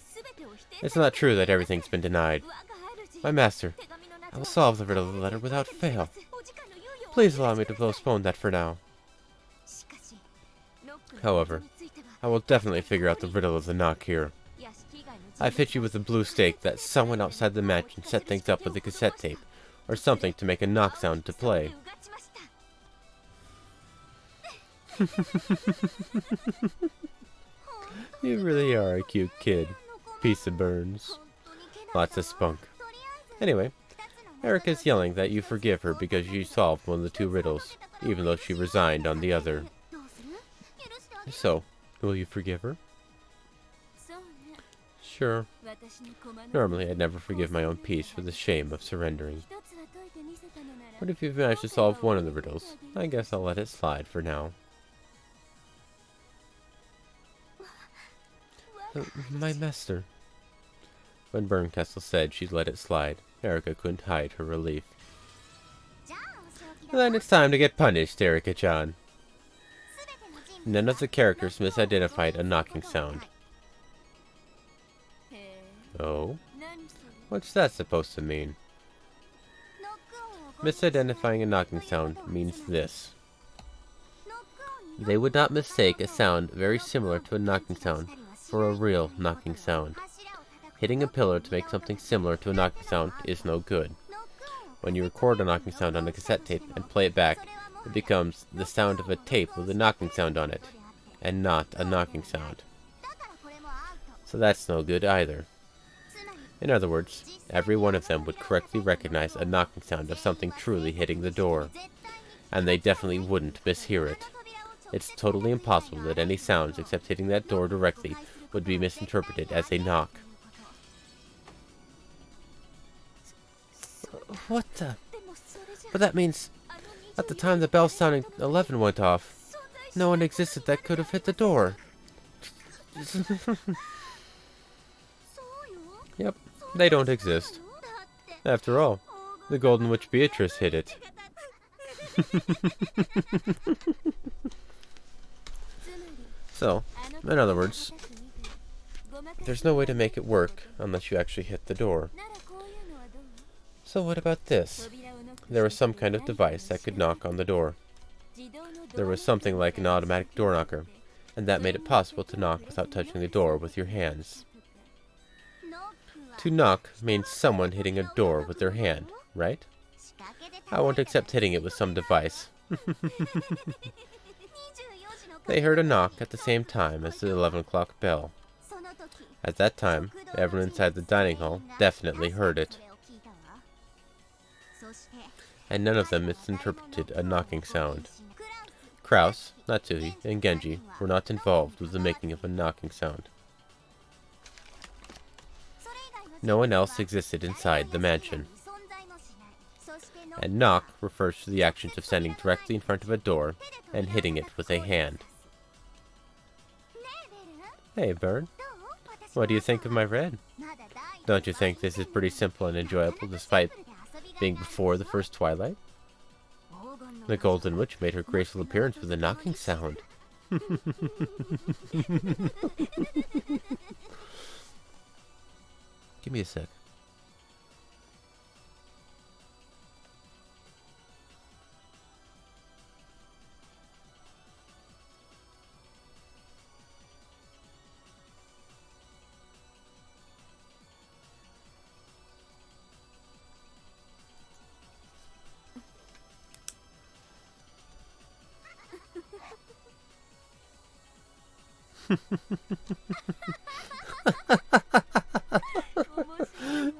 S1: It's not true that everything's been denied. My master, I will solve the riddle of the letter without fail. Please allow me to postpone that for now. However, I will definitely figure out the riddle of the knock here. I've hit you with a blue stake that someone outside the mansion set things up with a cassette tape, or something to make a knock sound to play. You really are a cute kid. Piece of Burns. Lots of spunk. Anyway, Erica's yelling that you forgive her because she solved one of the two riddles, even though she resigned on the other. So, will you forgive her? Sure. Normally, I'd never forgive my own peace for the shame of surrendering. But if you've managed to solve one of the riddles, I guess I'll let it slide for now. My master. When Bernkastel said she'd let it slide, Erica couldn't hide her relief. Then it's time to get punished, Erica-chan. None of the characters misidentified a knocking sound. Oh? What's that supposed to mean? Misidentifying a knocking sound means this. They would not mistake a sound very similar to a knocking sound for a real knocking sound. Hitting a pillar to make something similar to a knocking sound is no good. When you record a knocking sound on a cassette tape and play it back, it becomes the sound of a tape with a knocking sound on it, and not a knocking sound. So that's no good either. In other words, every one of them would correctly recognize a knocking sound of something truly hitting the door, and they definitely wouldn't mishear it. It's totally impossible that any sounds except hitting that door directly would be misinterpreted as a knock. What the? But that means, at the time the bell sounding 11 went off, no one existed that could have hit the door. Yep, they don't exist. After all, the Golden Witch Beatrice hit it. So, in other words, there's no way to make it work unless you actually hit the door. So what about this? There was some kind of device that could knock on the door. There was something like an automatic door knocker, and that made it possible to knock without touching the door with your hands. To knock means someone hitting a door with their hand, right? I won't accept hitting it with some device. They heard a knock at the same time as the 11 o'clock bell. At that time, everyone inside the dining hall definitely heard it. And none of them misinterpreted a knocking sound. Kraus, Natsuhi, and Genji were not involved with the making of a knocking sound. No one else existed inside the mansion. And knock refers to the actions of standing directly in front of a door and hitting it with a hand. Hey, Bird. What do you think of my red? Don't you think this is pretty simple and enjoyable despite being before the first twilight? The Golden Witch made her graceful appearance with a knocking sound. Give me a sec.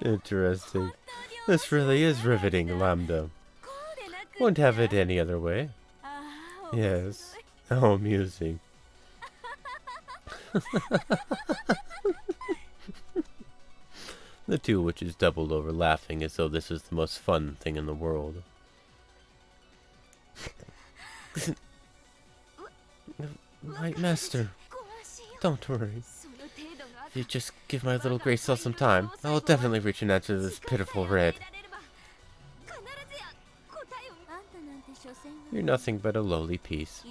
S1: Interesting. This really is riveting, Lambda. Wouldn't have it any other way. Yes. How amusing. The two witches doubled over laughing as though this was the most fun thing in the world. My master, don't worry. If you just give my little Grey Cell some time, I will definitely reach an answer to this pitiful red. You're nothing but a lowly piece.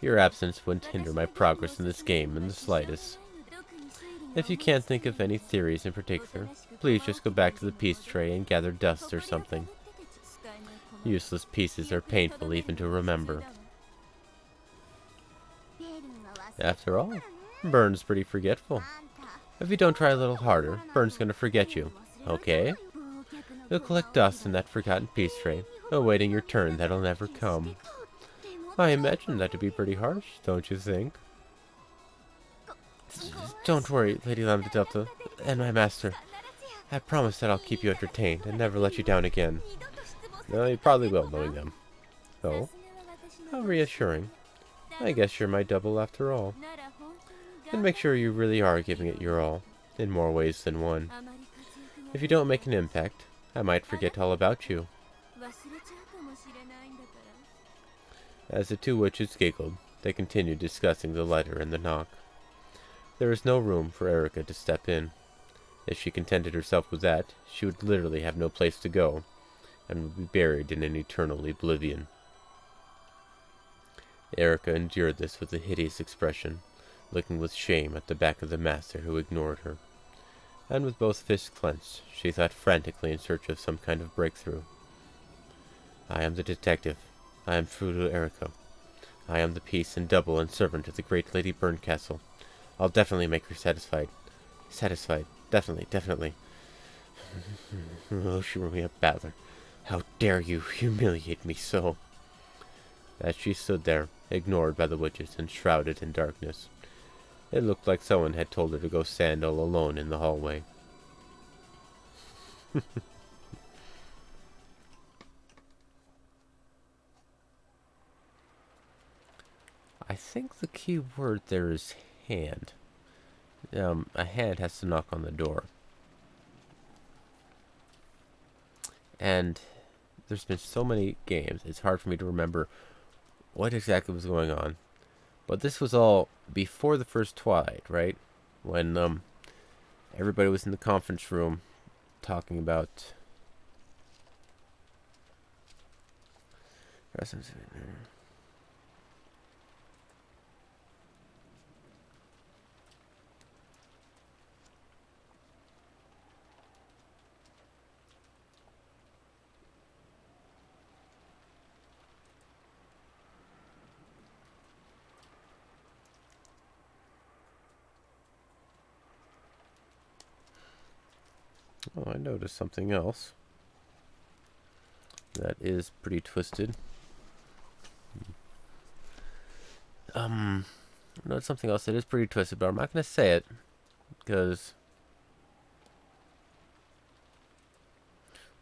S1: Your absence wouldn't hinder my progress in this game in the slightest. If you can't think of any theories in particular, please just go back to the piece tray and gather dust or something. Useless pieces are painful even to remember. After all, Burn's pretty forgetful. If you don't try a little harder, Burn's gonna forget you, okay? You'll collect dust in that forgotten piece tray, awaiting your turn that'll never come. I imagine that to be pretty harsh, don't you think? Don't worry, Lady Lambda Delta, and my master. I promise that I'll keep you entertained and never let you down again. No, you probably will, knowing them. Oh, how reassuring. I guess you're my double after all. And make sure you really are giving it your all, in more ways than one. If you don't make an impact, I might forget all about you. As the two witches giggled, they continued discussing the letter and the knock. There was no room for Erica to step in. If she contented herself with that, she would literally have no place to go, and would be buried in an eternal oblivion. Erica endured this with a hideous expression, looking with shame at the back of the master who ignored her. And with both fists clenched, she thought frantically in search of some kind of breakthrough. I am the detective. I am Fudo Erica. I am the piece and double and servant of the great Lady Burncastle. I'll definitely make her satisfied. Satisfied. Definitely, definitely. Oh, Shiromia Battler. How dare you humiliate me so? As she stood there, ignored by the witches and shrouded in darkness, it looked like someone had told her to go stand all alone in the hallway. I think the key word there is hand. A hand has to knock on the door. And there's been so many games, it's hard for me to remember what exactly was going on. But this was all before the first Twilight, right? When everybody was in the conference room talking about... Oh, I noticed something else. That is pretty twisted. I noticed something else that is pretty twisted, but I'm not going to say it, because...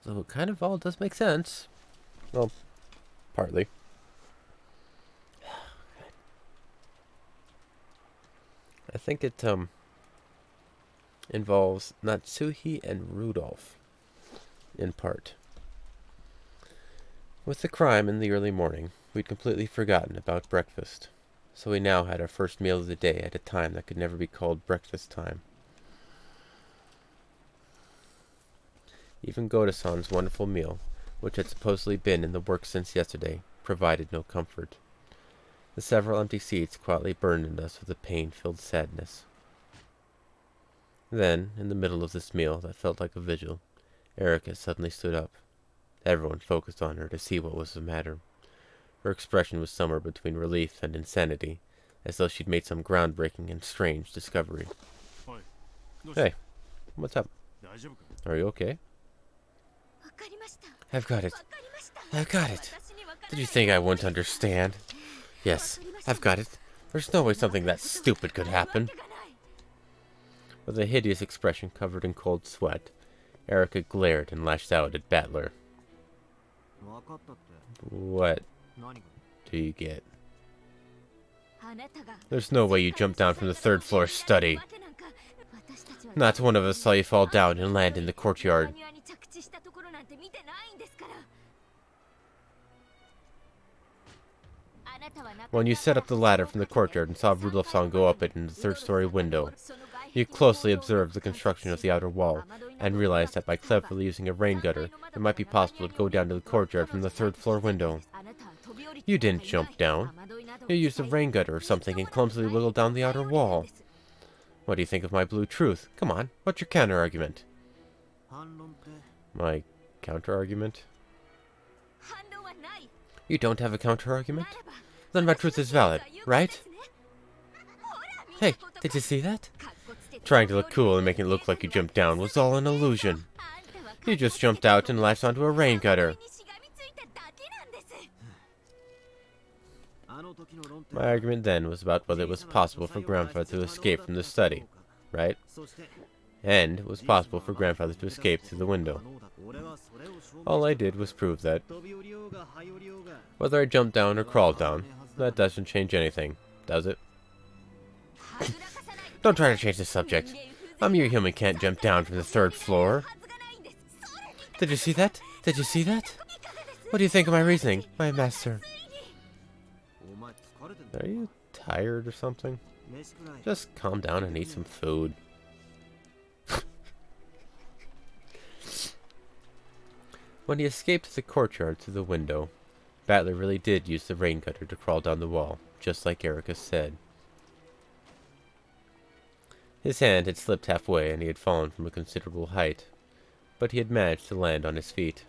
S1: So it kind of all does make sense. Well, partly. I think it, involves Natsuhi and Rudolph, in part. With the crime in the early morning, we'd completely forgotten about breakfast, so we now had our first meal of the day at a time that could never be called breakfast time. Even Goda-san's wonderful meal, which had supposedly been in the works since yesterday, provided no comfort. The several empty seats quietly burdened us with a pain-filled sadness. Then, in the middle of this meal that felt like a vigil, Erica suddenly stood up. Everyone focused on her to see what was the matter. Her expression was somewhere between relief and insanity, as though she'd made some groundbreaking and strange discovery. Hey, what's up? Are you okay? I've got it. I've got it. Did you think I wouldn't understand? Yes, I've got it. There's no way something that stupid could happen. With a hideous expression covered in cold sweat, Erica glared and lashed out at Battler. What do you get? There's no way you jumped down from the third floor study. Not one of us saw you fall down and land in the courtyard. When you set up the ladder from the courtyard and saw Rudolph-san go up it in the third-story window, you closely observed the construction of the outer wall, and realized that by cleverly using a rain gutter, it might be possible to go down to the courtyard from the third-floor window. You didn't jump down. You used a rain gutter or something and clumsily wiggled down the outer wall. What do you think of my blue truth? Come on, what's your counter-argument? My counter-argument? You don't have a counter-argument? Then my truth is valid, right? Hey, did you see that? Trying to look cool and making it look like you jumped down was all an illusion. You just jumped out and latched onto a rain gutter. My argument then was about whether it was possible for Grandfather to escape from the study, right? And it was possible for Grandfather to escape through the window. All I did was prove that. Whether I jumped down or crawled down, that doesn't change anything, does it? Don't try to change the subject. A mere human can't jump down from the 3rd floor. Did you see that? Did you see that? What do you think of my reasoning, my master? Are you tired or something? Just calm down and eat some food. When he escaped to the courtyard through the window, Battler really did use the rain gutter to crawl down the wall, just like Erica said. His hand had slipped halfway and he had fallen from a considerable height, but he had managed to land on his feet.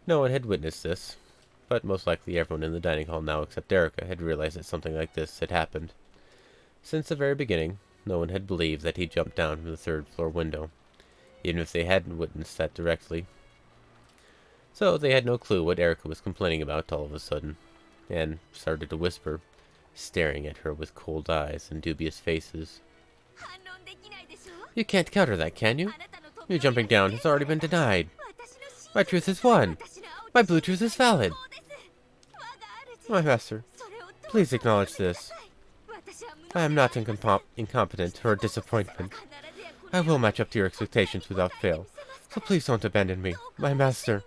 S1: No one had witnessed this, but most likely everyone in the dining hall now except Erica had realized that something like this had happened. Since the very beginning, no one had believed that he jumped down from the 3rd floor window, even if they hadn't witnessed that directly. So they had no clue what Erica was complaining about all of a sudden, and started to whisper, staring at her with cold eyes and dubious faces. You can't counter that, can you? Your jumping down has already been denied. My truth is won. My blue truth is valid. My master, please acknowledge this. I am not incompetent or a disappointment. I will match up to your expectations without fail, so please don't abandon me, my master.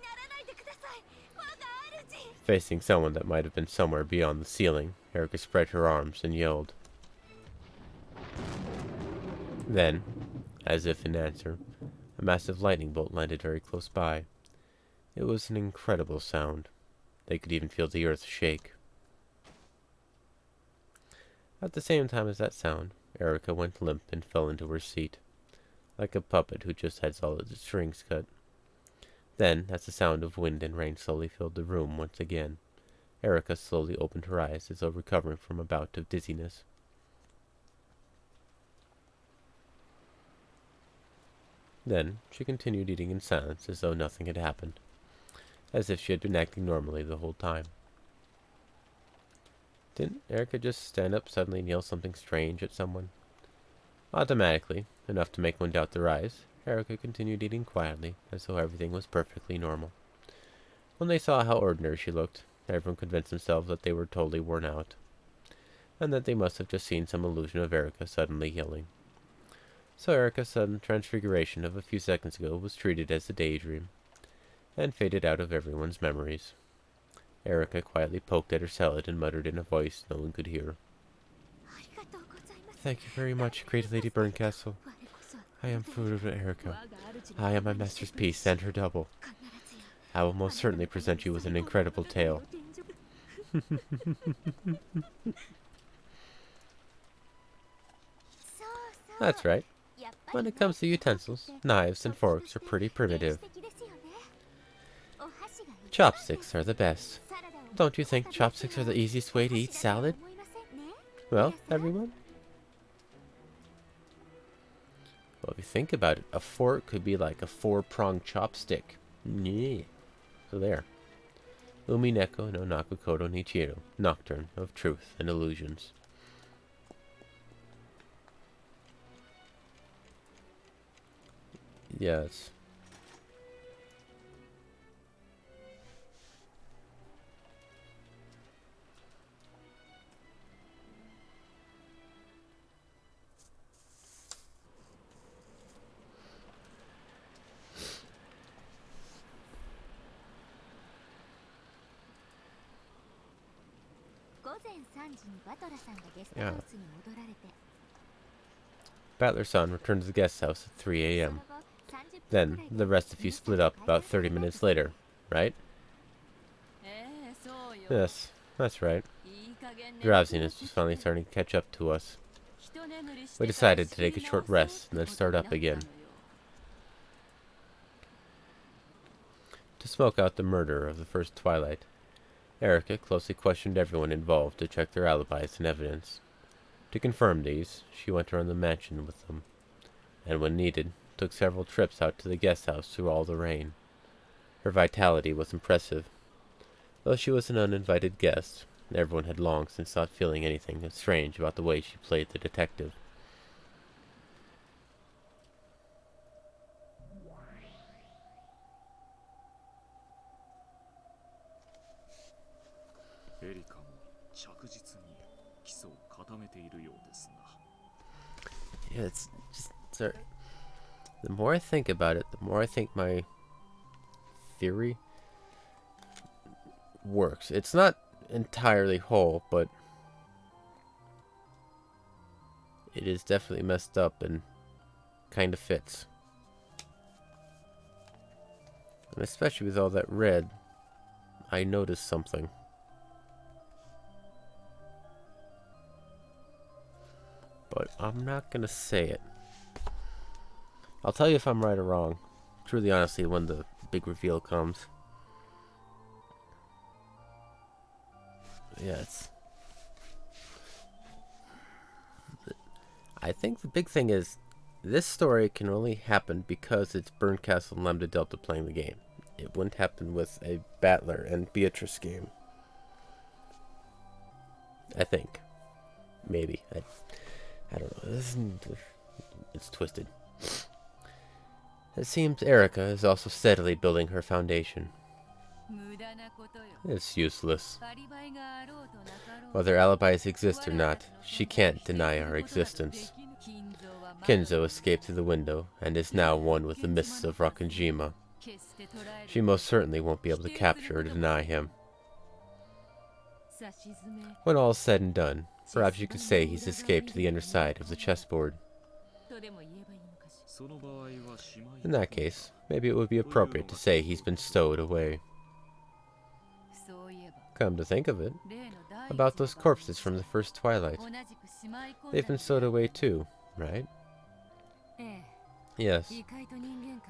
S1: Facing someone that might have been somewhere beyond the ceiling, Erica spread her arms and yelled. Then, as if in answer, a massive lightning bolt landed very close by. It was an incredible sound. They could even feel the earth shake. At the same time as that sound, Erica went limp and fell into her seat, like a puppet who just had all its strings cut. Then, as the sound of wind and rain slowly filled the room once again, Erica slowly opened her eyes as though recovering from a bout of dizziness. Then, she continued eating in silence as though nothing had happened, as if she had been acting normally the whole time. Didn't Erica just stand up suddenly and yell something strange at someone? Automatically, enough to make one doubt their eyes, Erica continued eating quietly, as though everything was perfectly normal. When they saw how ordinary she looked, everyone convinced themselves that they were totally worn out, and that they must have just seen some illusion of Erica suddenly yelling. So Erica's sudden transfiguration of a few seconds ago was treated as a daydream, and faded out of everyone's memories. Erica quietly poked at her salad and muttered in a voice no one could hear. Thank you very much, great Lady Burncastle. I am food of Erica. I am my master's piece and her double. I will most certainly present you with an incredible tale. That's right. When it comes to utensils, knives and forks are pretty primitive. Chopsticks are the best. Don't you think chopsticks are the easiest way to eat salad? Well, everyone? Well, if you think about it, a fork could be like a 4-pronged chopstick. Yeah. So there. Umineko no Nakukoto Nichiro, Nocturne of Truth and Illusions. Yes. Yeah. Battler's son returned to the guest house at 3 a.m. Then, the rest of you split up about 30 minutes later, right? Yes, that's right. Drowsiness was finally starting to catch up to us. We decided to take a short rest and then start up again. To smoke out the murder of the first twilight, Erica closely questioned everyone involved to check their alibis and evidence. To confirm these, she went around the mansion with them, and when needed, took several trips out to the guest house through all the rain. Her vitality was impressive. Though she was an uninvited guest, everyone had long since stopped feeling anything strange about the way she played the detective. Yeah, it's just, sir, the more I think about it, the more I think my theory works. It's not entirely whole, but it is definitely messed up and kind of fits. And especially with all that red, I noticed something. But I'm not gonna say it. I'll tell you if I'm right or wrong. Truly, honestly, when the big reveal comes. Yes. I think the big thing is, this story can only happen because it's Burncastle and Lambda Delta playing the game. It wouldn't happen with a Battler and Beatrice game. I think. Maybe. I don't know. It's twisted. It seems Erica is also steadily building her foundation. It's useless. Whether alibis exist or not, she can't deny our existence. Kinzo escaped through the window and is now one with the mists of Rakanjima. She most certainly won't be able to capture or deny him. When all is said and done, perhaps you could say he's escaped to the underside of the chessboard. In that case, maybe it would be appropriate to say he's been stowed away. Come to think of it, about those corpses from the first twilight. They've been stowed away too, right? Yes.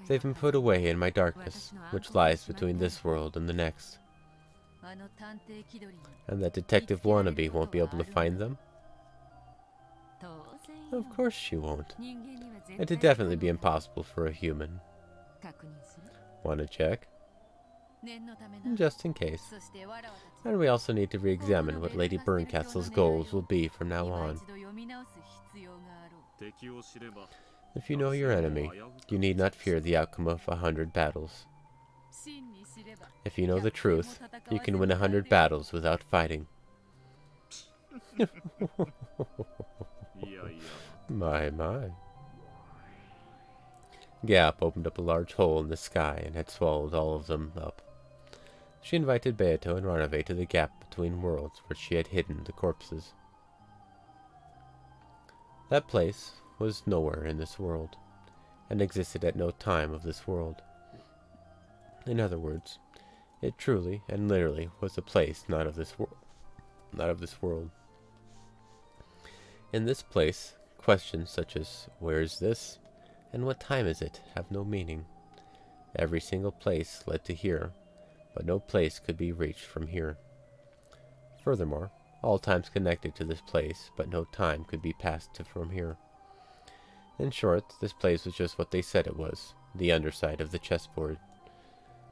S1: They've been put away in my darkness, which lies between this world and the next. And that Detective Wannabe won't be able to find them? Of course she won't. It'd definitely be impossible for a human. Want to check? Just in case. And we also need to re-examine what Lady Burncastle's goals will be from now on. If you know your enemy, you need not fear the outcome of 100 battles. If you know the truth, you can win 100 battles without fighting. My. Gap opened up a large hole in the sky and had swallowed all of them up. She invited Beato and Ranave to the gap between worlds where she had hidden the corpses. That place was nowhere in this world, and existed at no time of this world. In other words, it truly and literally was a place not of this world. In this place, questions such as, where is this, and what time is it, have no meaning. Every single place led to here, but no place could be reached from here. Furthermore, all times connected to this place, but no time could be passed to from here. In short, this place was just what they said it was, the underside of the chessboard.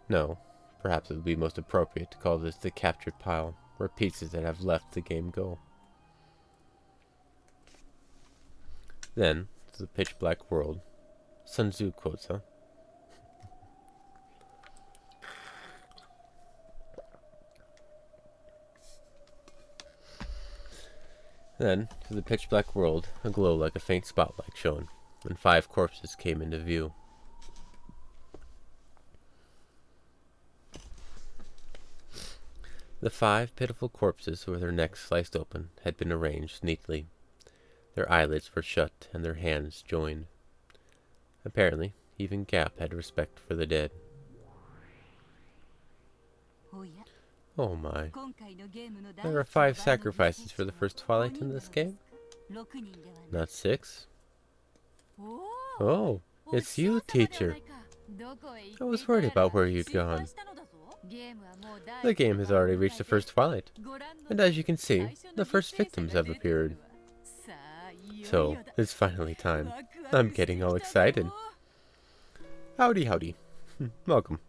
S1: No, perhaps it would be most appropriate to call this the captured pile, where pieces that have left the game go. Then, to the pitch-black world. Sun Tzu quotes, huh? Then, to the pitch-black world, a glow like a faint spotlight shone, and 5 corpses came into view. The 5 pitiful corpses, with their necks sliced open, had been arranged neatly. Their eyelids were shut, and their hands joined. Apparently, even Gap had respect for the dead. Oh my. There are 5 sacrifices for the first Twilight in this game? Not 6? Oh, it's you, teacher. I was worried about where you'd gone. The game has already reached the first twilight, and as you can see, the first victims have appeared. So, it's finally time. I'm getting all excited. Howdy, howdy. Welcome.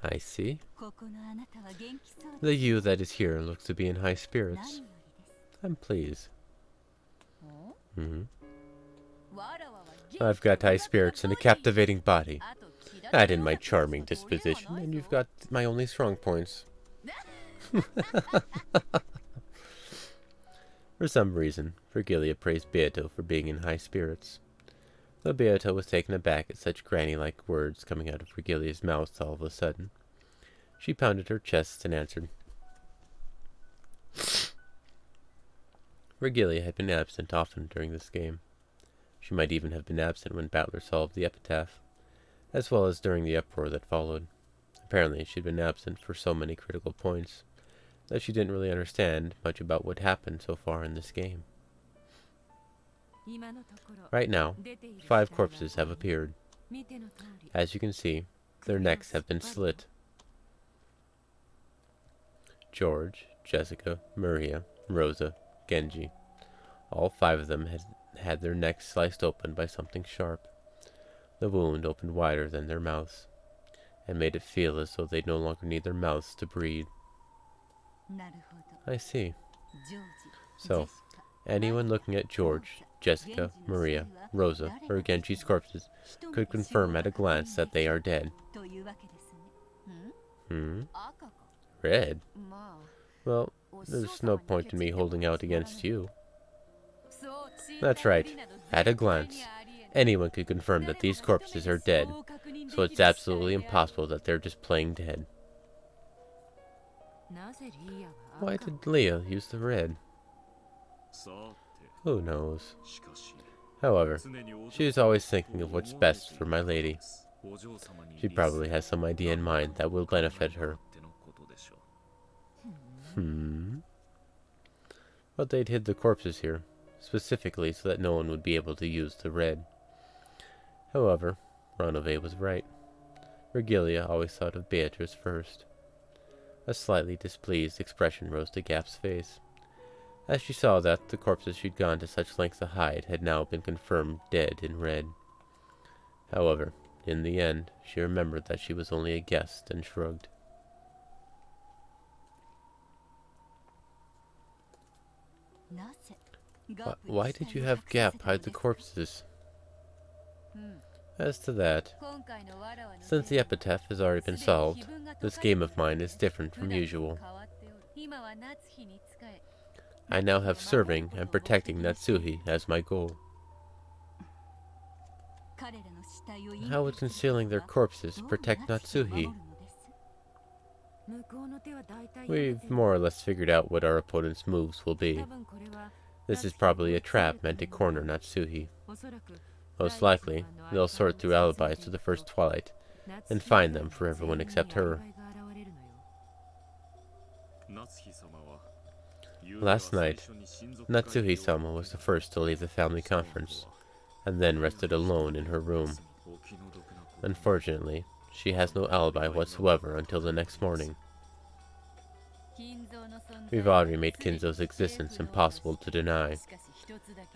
S1: I see. The you that is here looks to be in high spirits. I'm pleased. I've got high spirits and a captivating body. Add in my charming disposition, and you've got my only strong points. For some reason, Virgilia praised Beato for being in high spirits. Though Beato was taken aback at such granny-like words coming out of Virgilia's mouth all of a sudden, she pounded her chest and answered. Virgilia had been absent often during this game. She might even have been absent when Battler solved the epitaph, as well as during the uproar that followed. Apparently, she'd been absent for so many critical points that she didn't really understand much about what happened so far in this game. Right now, 5 corpses have appeared. As you can see, their necks have been slit. George, Jessica, Maria, Rosa, Genji. All 5 of them had their necks sliced open by something sharp. The wound opened wider than their mouths, and made it feel as though they no longer need their mouths to breathe. I see. So, anyone looking at George, Jessica, Maria, Rosa, or Genji's corpses could confirm at a glance that they are dead. Red? Well, there's no point in me holding out against you. That's right. At a glance, anyone could confirm that these corpses are dead, so it's absolutely impossible that they're just playing dead. Why did Leah use the red? Who knows? However, she is always thinking of what's best for my lady. She probably has some idea in mind that will benefit her. But they'd hid the corpses here, specifically so that no one would be able to use the red. However, Renove was right. Virgilia always thought of Beatrice first. A slightly displeased expression rose to Gap's face, as she saw that the corpses she'd gone to such lengths to hide had now been confirmed dead in red. However, in the end, she remembered that she was only a guest and shrugged. Why did you have Gap hide the corpses? As to that, since the epitaph has already been solved, this game of mine is different from usual. I now have serving and protecting Natsuhi as my goal. How would concealing their corpses protect Natsuhi? We've more or less figured out what our opponent's moves will be. This is probably a trap meant to corner Natsuhi. Most likely, they'll sort through alibis to the first twilight, and find them for everyone except her. Last night, Natsuhi-sama was the first to leave the family conference, and then rested alone in her room. Unfortunately, she has no alibi whatsoever until the next morning. We've already made Kinzo's existence impossible to deny.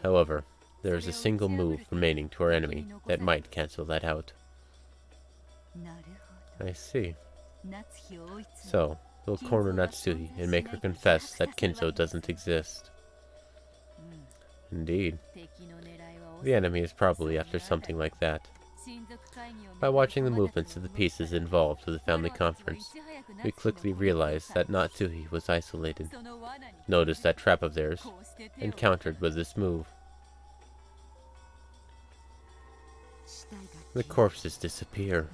S1: However, there is a single move remaining to our enemy that might cancel that out. I see. So, we'll corner Natsuhi and make her confess that Kinzo doesn't exist. Indeed. The enemy is probably after something like that. By watching the movements of the pieces involved with the family conference, we quickly realized that Natsuhi was isolated. Noticed that trap of theirs, and countered with this move. The corpses disappear.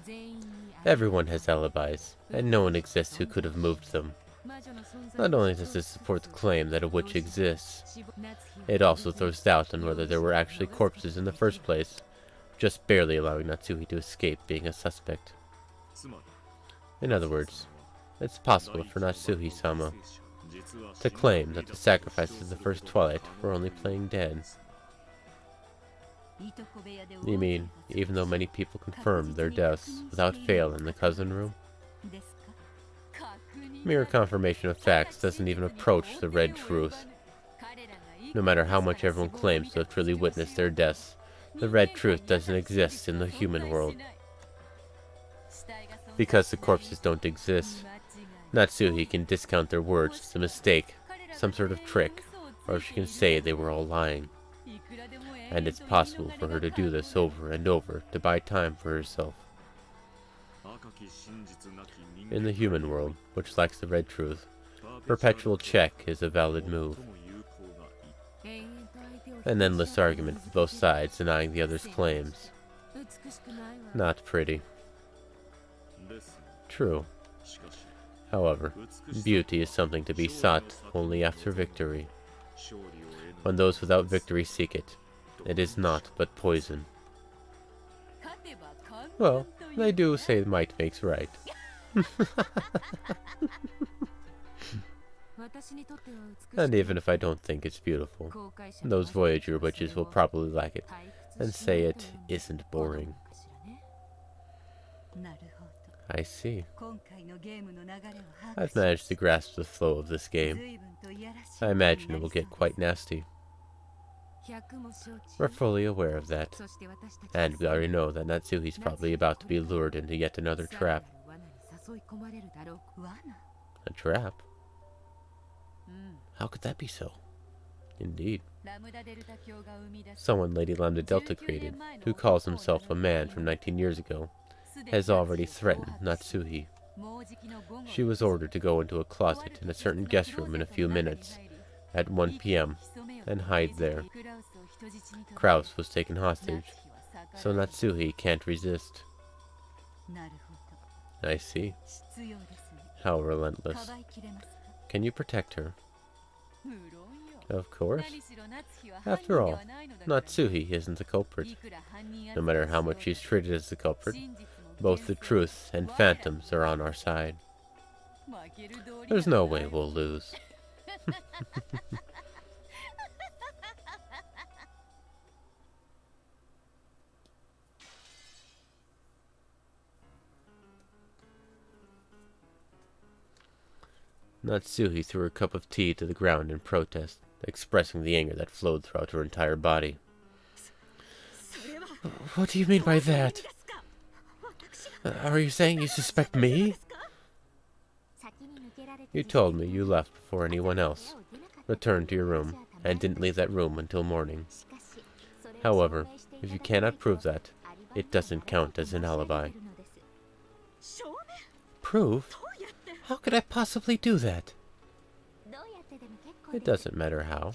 S1: Everyone has alibis, and no one exists who could have moved them. Not only does this support the claim that a witch exists, it also throws doubt on whether there were actually corpses in the first place, just barely allowing Natsuhi to escape being a suspect. In other words, it's possible for Natsuhi-sama to claim that the sacrifices of the first twilight were only playing dead. You mean, even though many people confirmed their deaths without fail in the cousin room? Mere confirmation of facts doesn't even approach the red truth. No matter how much everyone claims to have truly witnessed their deaths, the red truth doesn't exist in the human world. Because the corpses don't exist, Natsuhi can discount their words as a mistake, some sort of trick, or she can say they were all lying. And it's possible for her to do this over and over to buy time for herself. In the human world, which lacks the red truth, perpetual check is a valid move. An endless argument with both sides denying the other's claims. Not pretty. True. However, beauty is something to be sought only after victory. When those without victory seek it, it is naught but poison. Well, they do say might makes right. And even if I don't think it's beautiful, those Voyager witches will probably like it and say it isn't boring. I see. I've managed to grasp the flow of this game. I imagine it will get quite nasty. We're fully aware of that. And we already know that Natsuhi's probably about to be lured into yet another trap. A trap? How could that be so? Indeed. Someone Lady Lambda Delta created, who calls himself a man from 19 years ago, has already threatened Natsuhi. She was ordered to go into a closet in a certain guest room in a few minutes, at 1 p.m., and hide there. Kraus was taken hostage, so Natsuhi can't resist. I see. How relentless. Can you protect her? Of course. After all, Natsuhi isn't the culprit. No matter how much she's treated as the culprit, both the truth and phantoms are on our side. There's no way we'll lose. Natsuhi threw her cup of tea to the ground in protest, expressing the anger that flowed throughout her entire body. What do you mean by that? Are you saying you suspect me? You told me you left before anyone else, returned to your room, and didn't leave that room until morning. However, if you cannot prove that, it doesn't count as an alibi. Prove? How could I possibly do that? It doesn't matter how.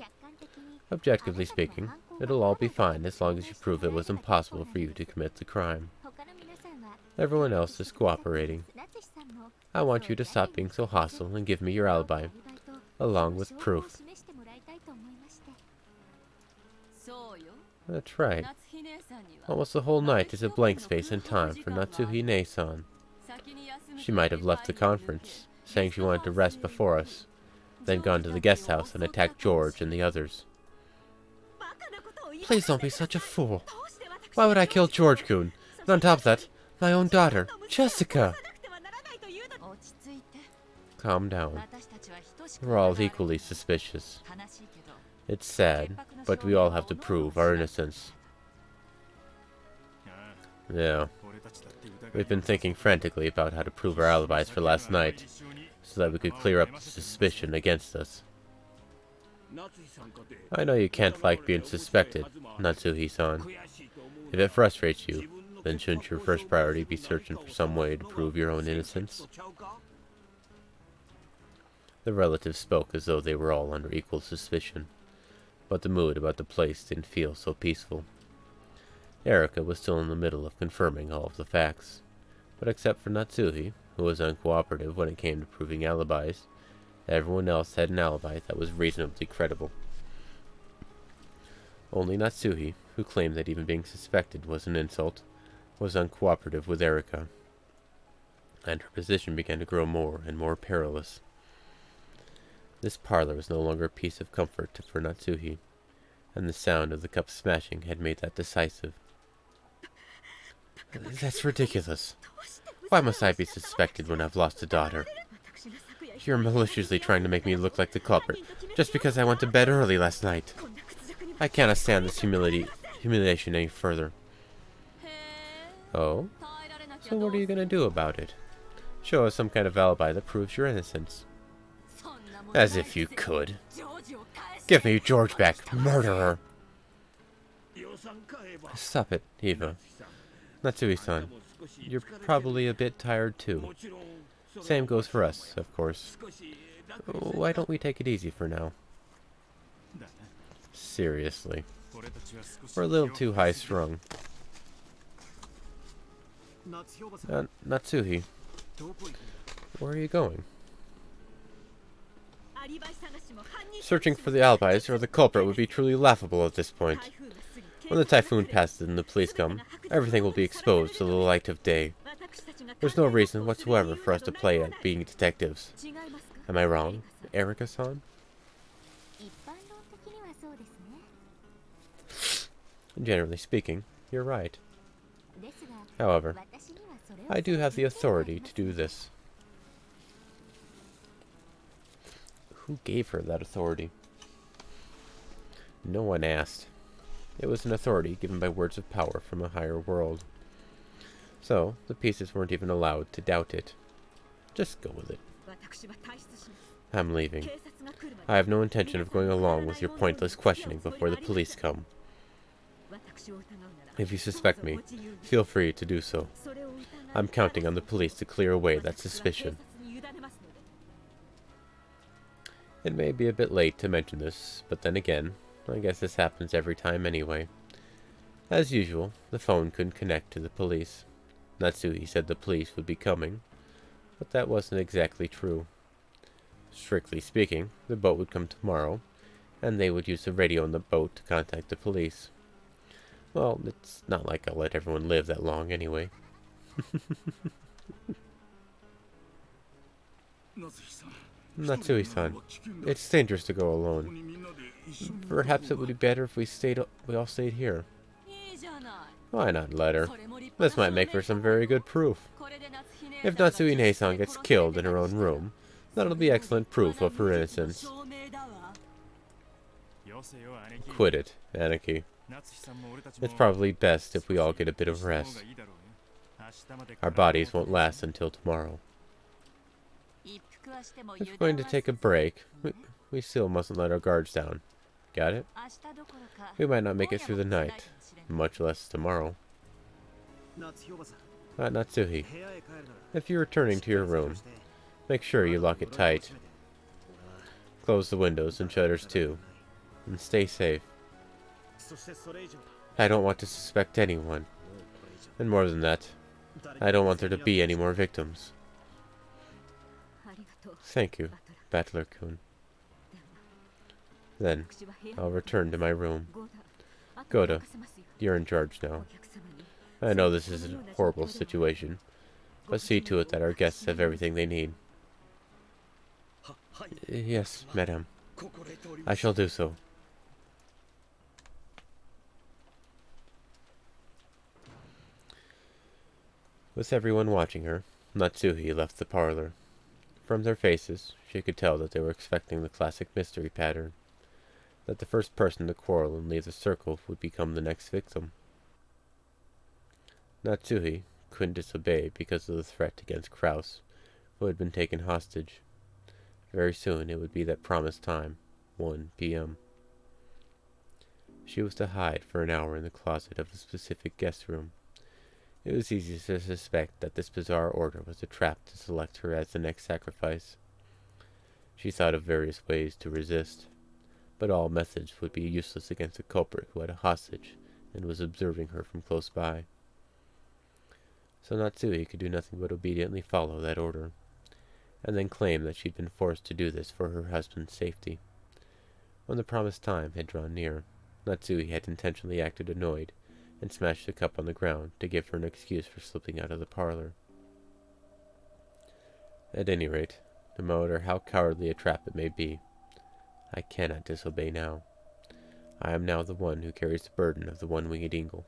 S1: Objectively speaking, it'll all be fine as long as you prove it was impossible for you to commit the crime. Everyone else is cooperating. I want you to stop being so hostile and give me your alibi, along with proof. That's right. Almost the whole night is a blank space in time for Natsuhi-ne-san. She might have left the conference, saying she wanted to rest before us, then gone to the guest house and attacked George and the others. Please don't be such a fool. Why would I kill George-kun? And on top of that, my own daughter, Jessica! Calm down. We're all equally suspicious. It's sad, but we all have to prove our innocence. Yeah. We've been thinking frantically about how to prove our alibis for last night, so that we could clear up the suspicion against us. I know you can't like being suspected, Natsuhi-san. If it frustrates you, then shouldn't your first priority be searching for some way to prove your own innocence? The relatives spoke as though they were all under equal suspicion, but the mood about the place didn't feel so peaceful. Erika was still in the middle of confirming all of the facts, but except for Natsuhi, who was uncooperative when it came to proving alibis, everyone else had an alibi that was reasonably credible. Only Natsuhi, who claimed that even being suspected was an insult, was uncooperative with Erika, and her position began to grow more and more perilous. This parlor was no longer a piece of comfort for Natsuhi, and the sound of the cup smashing had made that decisive. That's ridiculous. Why must I be suspected when I've lost a daughter? You're maliciously trying to make me look like the culprit, just because I went to bed early last night. I cannot stand this humiliation any further. Oh? So what are you going to do about it? Show us some kind of alibi that proves your innocence. As if you could. Give me George back, murderer! Stop it, Eva. Natsui-san, you're probably a bit tired too. Same goes for us, of course. Why don't we take it easy for now? Seriously. We're a little too high-strung. Natsuhi, where are you going? Searching for the alibis or the culprit would be truly laughable at this point. When the typhoon passes and the police come, everything will be exposed to the light of day. There's no reason whatsoever for us to play at being detectives. Am I wrong, Erika-san? Generally speaking, you're right. However, I do have the authority to do this. Who gave her that authority? No one asked. It was an authority given by words of power from a higher world. So, the pieces weren't even allowed to doubt it. Just go with it. I'm leaving. I have no intention of going along with your pointless questioning before the police come. If you suspect me, feel free to do so. I'm counting on the police to clear away that suspicion. It may be a bit late to mention this, but then again, I guess this happens every time anyway. As usual, the phone couldn't connect to the police. Natsuhi said the police would be coming, but that wasn't exactly true. Strictly speaking, the boat would come tomorrow, and they would use the radio on the boat to contact the police. Well, it's not like I'll let everyone live that long anyway. Natsui-san, it's dangerous to go alone. Perhaps it would be better if we all stayed here. Why not let her? This might make for some very good proof. If Natsui-san gets killed in her own room, that'll be excellent proof of her innocence. Quit it, Aniki. It's probably best if we all get a bit of rest. Our bodies won't last until tomorrow. If we're going to take a break, we still mustn't let our guards down. Got it? We might not make it through the night, much less tomorrow. Natsuhi, if you're returning to your room, make sure you lock it tight. Close the windows and shutters too, and stay safe. I don't want to suspect anyone, and more than that, I don't want there to be any more victims. Thank you, Battler-kun. Then, I'll return to my room. Goda, you're in charge now. I know this is a horrible situation, but see to it that our guests have everything they need. Yes, madame. I shall do so. With everyone watching her, Natsuhi left the parlor. From their faces, she could tell that they were expecting the classic mystery pattern, that the first person to quarrel and leave the circle would become the next victim. Natsuhi couldn't disobey because of the threat against Kraus, who had been taken hostage. Very soon it would be that promised time, 1 p.m. She was to hide for an hour in the closet of a specific guest room. It was easy to suspect that this bizarre order was a trap to select her as the next sacrifice. She thought of various ways to resist, but all methods would be useless against a culprit who had a hostage and was observing her from close by. So Natsuhi could do nothing but obediently follow that order, and then claim that she'd been forced to do this for her husband's safety. When the promised time had drawn near, Natsuhi had intentionally acted annoyed and smashed the cup on the ground to give her an excuse for slipping out of the parlor. At any rate, no matter how cowardly a trap it may be, I cannot disobey now. I am now the one who carries the burden of the one-winged eagle.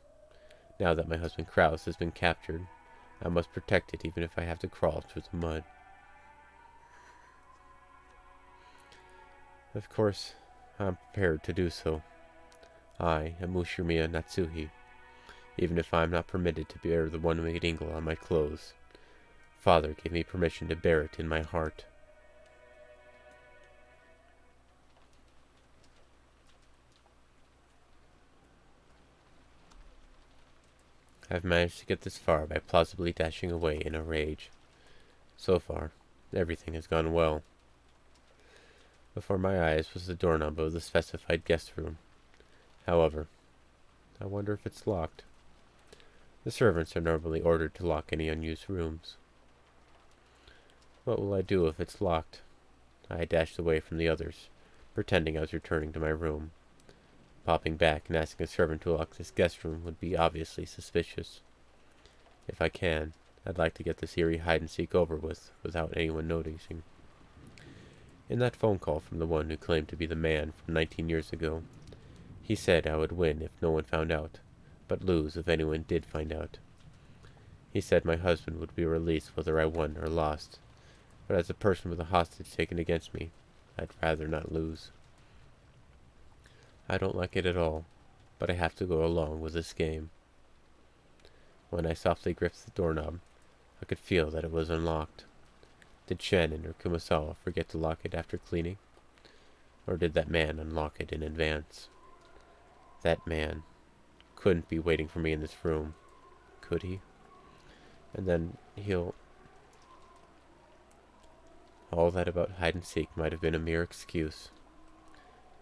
S1: Now that my husband Kraus has been captured, I must protect it even if I have to crawl through the mud. Of course, I am prepared to do so. I am Ushimiya Natsuhi, even if I am not permitted to bear the one-winged eagle on my clothes. Father gave me permission to bear it in my heart. I've managed to get this far by plausibly dashing away in a rage. So far, everything has gone well. Before my eyes was the doorknob of the specified guest room. However, I wonder if it's locked. The servants are normally ordered to lock any unused rooms. What will I do if it's locked? I dashed away from the others, pretending I was returning to my room. Popping back and asking a servant to lock this guest room would be obviously suspicious. If I can, I'd like to get this eerie hide-and-seek over with without anyone noticing. In that phone call from the one who claimed to be the man from 19 years ago, he said I would win if no one found out, but lose if anyone did find out. He said my husband would be released whether I won or lost, but as a person with a hostage taken against me, I'd rather not lose. I don't like it at all, but I have to go along with this game. When I softly gripped the doorknob, I could feel that it was unlocked. Did Shannon or Kumasawa forget to lock it after cleaning? Or did that man unlock it in advance? That man couldn't be waiting for me in this room, could he? And then all that about hide-and-seek might have been a mere excuse.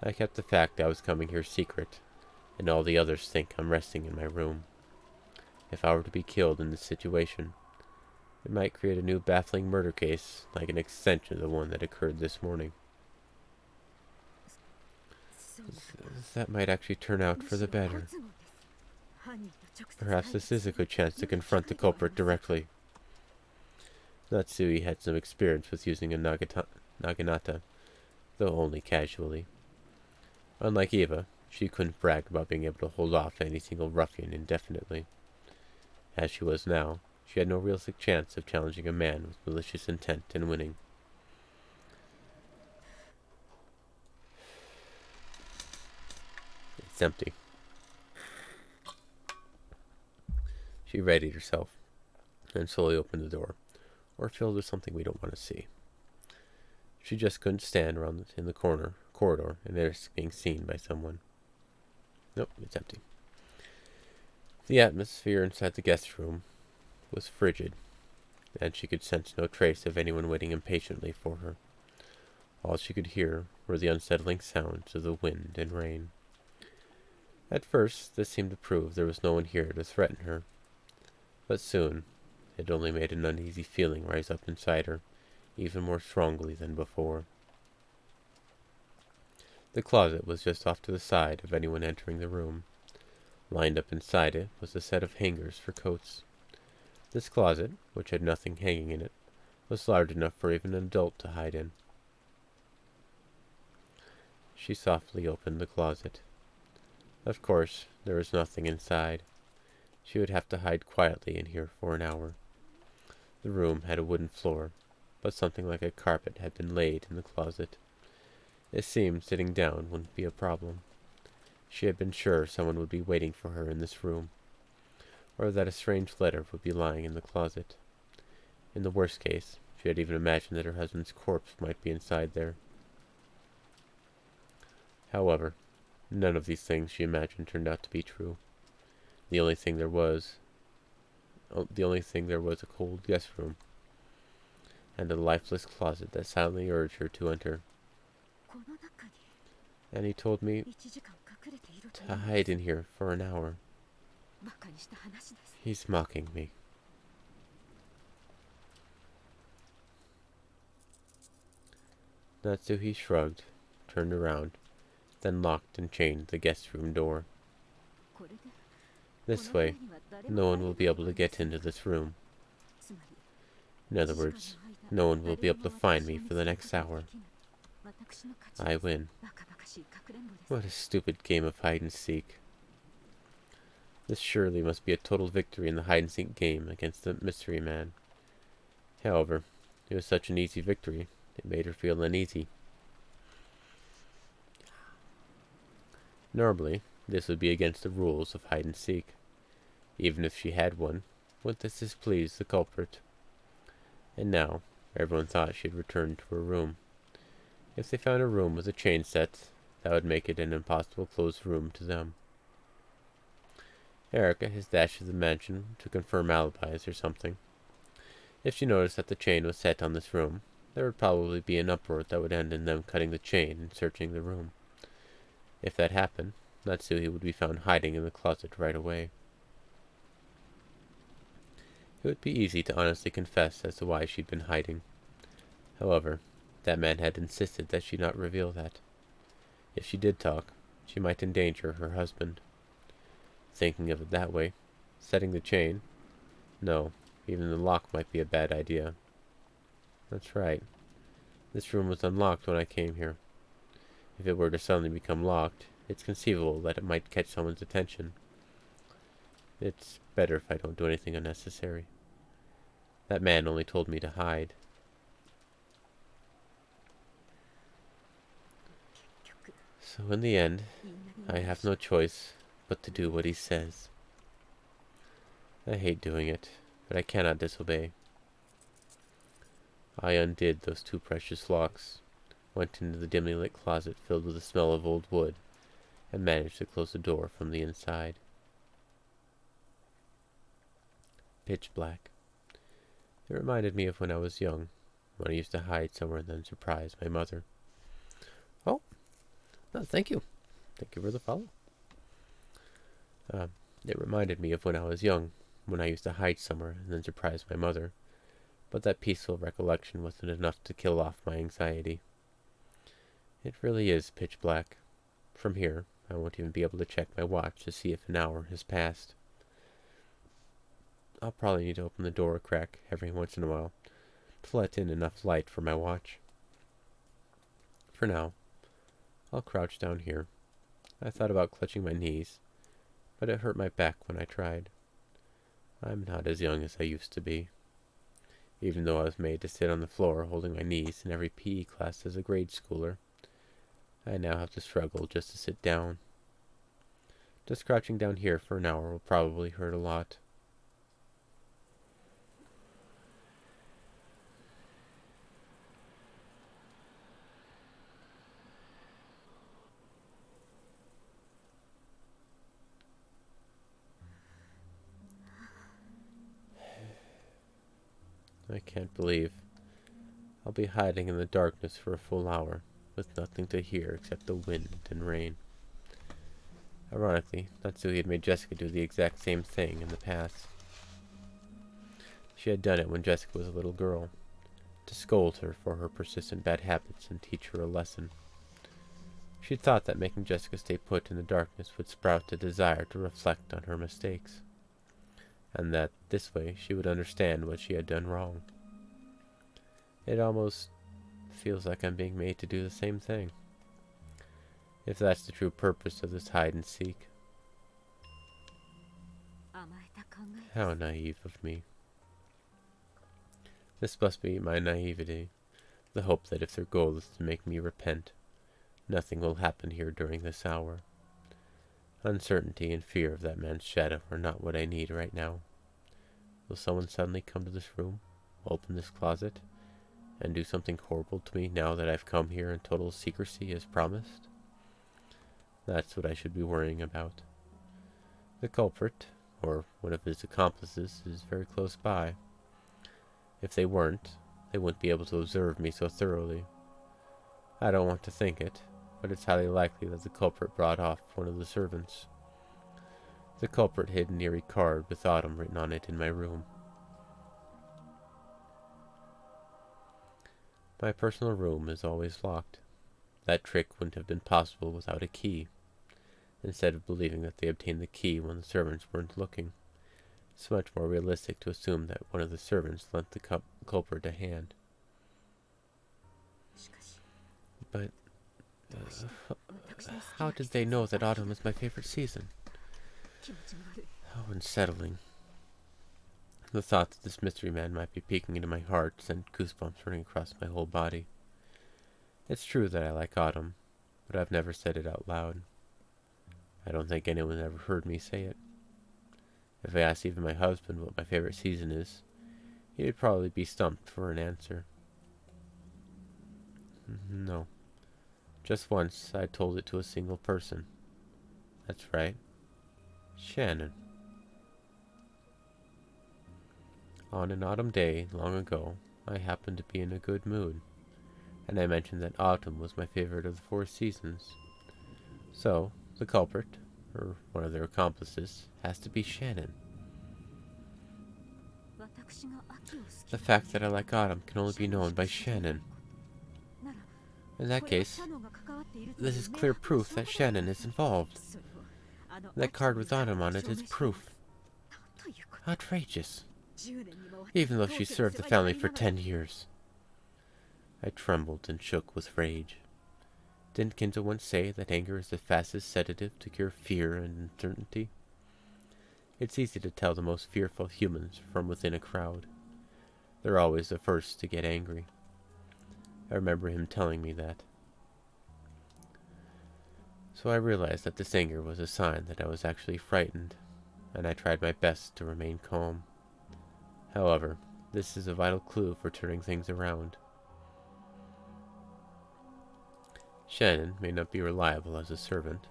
S1: I kept the fact I was coming here secret, and all the others think I'm resting in my room. If I were to be killed in this situation, it might create a new baffling murder case, like an extension of the one that occurred this morning. That might actually turn out for the better. Perhaps this is a good chance to confront the culprit directly. Natsui had some experience with using a naginata, though only casually. Unlike Eva, she couldn't brag about being able to hold off any single ruffian indefinitely. As she was now, she had no realistic chance of challenging a man with malicious intent and winning. It's empty. She readied herself, and slowly opened the door, or filled with something we don't want to see. She just couldn't stand around in the corridor and risk being seen by someone. Nope, it's empty. The atmosphere inside the guest room was frigid, and she could sense no trace of anyone waiting impatiently for her. All she could hear were the unsettling sounds of the wind and rain. At first, this seemed to prove there was no one here to threaten her, but soon it only made an uneasy feeling rise up inside her, even more strongly than before. The closet was just off to the side of anyone entering the room. Lined up inside it was a set of hangers for coats. This closet, which had nothing hanging in it, was large enough for even an adult to hide in. She softly opened the closet. Of course, there was nothing inside. She would have to hide quietly in here for an hour. The room had a wooden floor, but something like a carpet had been laid in the closet. It seemed sitting down wouldn't be a problem. She had been sure someone would be waiting for her in this room, or that a strange letter would be lying in the closet. In the worst case, she had even imagined that her husband's corpse might be inside there. However, none of these things she imagined turned out to be true. The only thing there was a cold guest room, and a lifeless closet that silently urged her to enter. And he told me to hide in here for an hour. He's mocking me. Natsuhi shrugged, turned around, then locked and chained the guest room door. This way, no one will be able to get into this room. In other words, no one will be able to find me for the next hour. I win. What a stupid game of hide and seek. This surely must be a total victory in the hide and seek game against the mystery man. However, it was such an easy victory, it made her feel uneasy. Normally, this would be against the rules of hide and seek. Even if she had one, would this displease the culprit? And now, everyone thought she had returned to her room. If they found a room with a chain set, that would make it an impossible closed room to them. Erica has dashed to the mansion to confirm alibis or something. If she noticed that the chain was set on this room, there would probably be an uproar that would end in them cutting the chain and searching the room. If that happened, Natsuhi would be found hiding in the closet right away. It would be easy to honestly confess as to why she'd been hiding. However, that man had insisted that she not reveal that. If she did talk, she might endanger her husband. Thinking of it that way, setting the chain, no, even the lock might be a bad idea. That's right. This room was unlocked when I came here. If it were to suddenly become locked, it's conceivable that it might catch someone's attention. It's better if I don't do anything unnecessary. That man only told me to hide. So in the end, I have no choice but to do what he says. I hate doing it, but I cannot disobey. I undid those two precious locks, went into the dimly lit closet filled with the smell of old wood, and managed to close the door from the inside. Pitch black. It reminded me of when I was young, when I used to hide somewhere and then surprise my mother. Oh, no, thank you. Thank you for the follow. It reminded me of when I was young, when I used to hide somewhere and then surprise my mother, but that peaceful recollection wasn't enough to kill off my anxiety. It really is pitch black. From here, I won't even be able to check my watch to see if an hour has passed. I'll probably need to open the door a crack every once in a while to let in enough light for my watch. For now, I'll crouch down here. I thought about clutching my knees, but it hurt my back when I tried. I'm not as young as I used to be. Even though I was made to sit on the floor holding my knees in every PE class as a grade schooler, I now have to struggle just to sit down. Just crouching down here for an hour will probably hurt a lot. I can't believe I'll be hiding in the darkness for a full hour, with nothing to hear except the wind and rain. Ironically, Natsuhi had made Jessica do the exact same thing in the past. She had done it when Jessica was a little girl, to scold her for her persistent bad habits and teach her a lesson. She thought that making Jessica stay put in the darkness would sprout a desire to reflect on her mistakes, and that this way she would understand what she had done wrong. It almost feels like I'm being made to do the same thing, if that's the true purpose of this hide and seek. How naive of me. This must be my naivety, the hope that if their goal is to make me repent, nothing will happen here during this hour. Uncertainty and fear of that man's shadow are not what I need right now. Will someone suddenly come to this room, open this closet, and do something horrible to me now that I've come here in total secrecy as promised? That's what I should be worrying about. The culprit, or one of his accomplices, is very close by. If they weren't, they wouldn't be able to observe me so thoroughly. I don't want to think it, but it's highly likely that the culprit brought off one of the servants. The culprit hid an eerie card with autumn written on it in my room. My personal room is always locked. That trick wouldn't have been possible without a key. Instead of believing that they obtained the key when the servants weren't looking, it's much more realistic to assume that one of the servants lent the culprit a hand. But How did they know that autumn is my favorite season? How unsettling. The thought that this mystery man might be peeking into my heart sent goosebumps running across my whole body. It's true that I like autumn, but I've never said it out loud. I don't think anyone ever heard me say it. If I asked even my husband what my favorite season is, he would probably be stumped for an answer. No. Just once, I told it to a single person. That's right. Shannon. On an autumn day, long ago, I happened to be in a good mood, and I mentioned that autumn was my favorite of the 4 seasons. So, the culprit, or one of their accomplices, has to be Shannon. The fact that I like autumn can only be known by Shannon. In that case, this is clear proof that Shannon is involved. That card with autumn on it is proof. Outrageous. Even though she served the family for 10 years. I trembled and shook with rage. Didn't Kinzo once say that anger is the fastest sedative to cure fear and uncertainty? It's easy to tell the most fearful humans from within a crowd. They're always the first to get angry. I remember him telling me that. So I realized that this anger was a sign that I was actually frightened, and I tried my best to remain calm. However, this is a vital clue for turning things around. Shannon may not be reliable as a servant,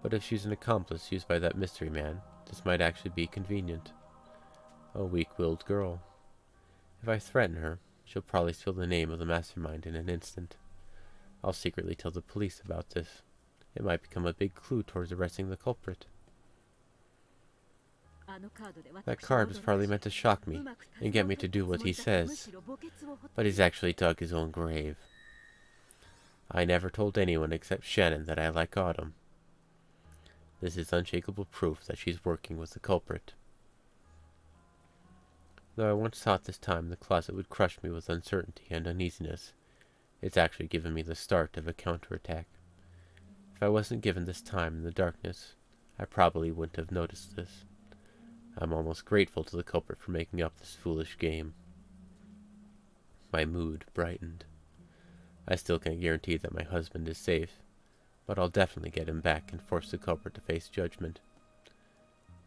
S1: but if she's an accomplice used by that mystery man, this might actually be convenient. A weak-willed girl. If I threaten her, she'll probably spill the name of the mastermind in an instant. I'll secretly tell the police about this. It might become a big clue towards arresting the culprit. That card was probably meant to shock me and get me to do what he says, but he's actually dug his own grave. I never told anyone except Shannon that I like autumn. This is unshakable proof that she's working with the culprit. Though I once thought this time the closet would crush me with uncertainty and uneasiness, it's actually given me the start of a counterattack. If I wasn't given this time in the darkness, I probably wouldn't have noticed this. I'm almost grateful to the culprit for making up this foolish game. My mood brightened. I still can't guarantee that my husband is safe, but I'll definitely get him back and force the culprit to face judgment.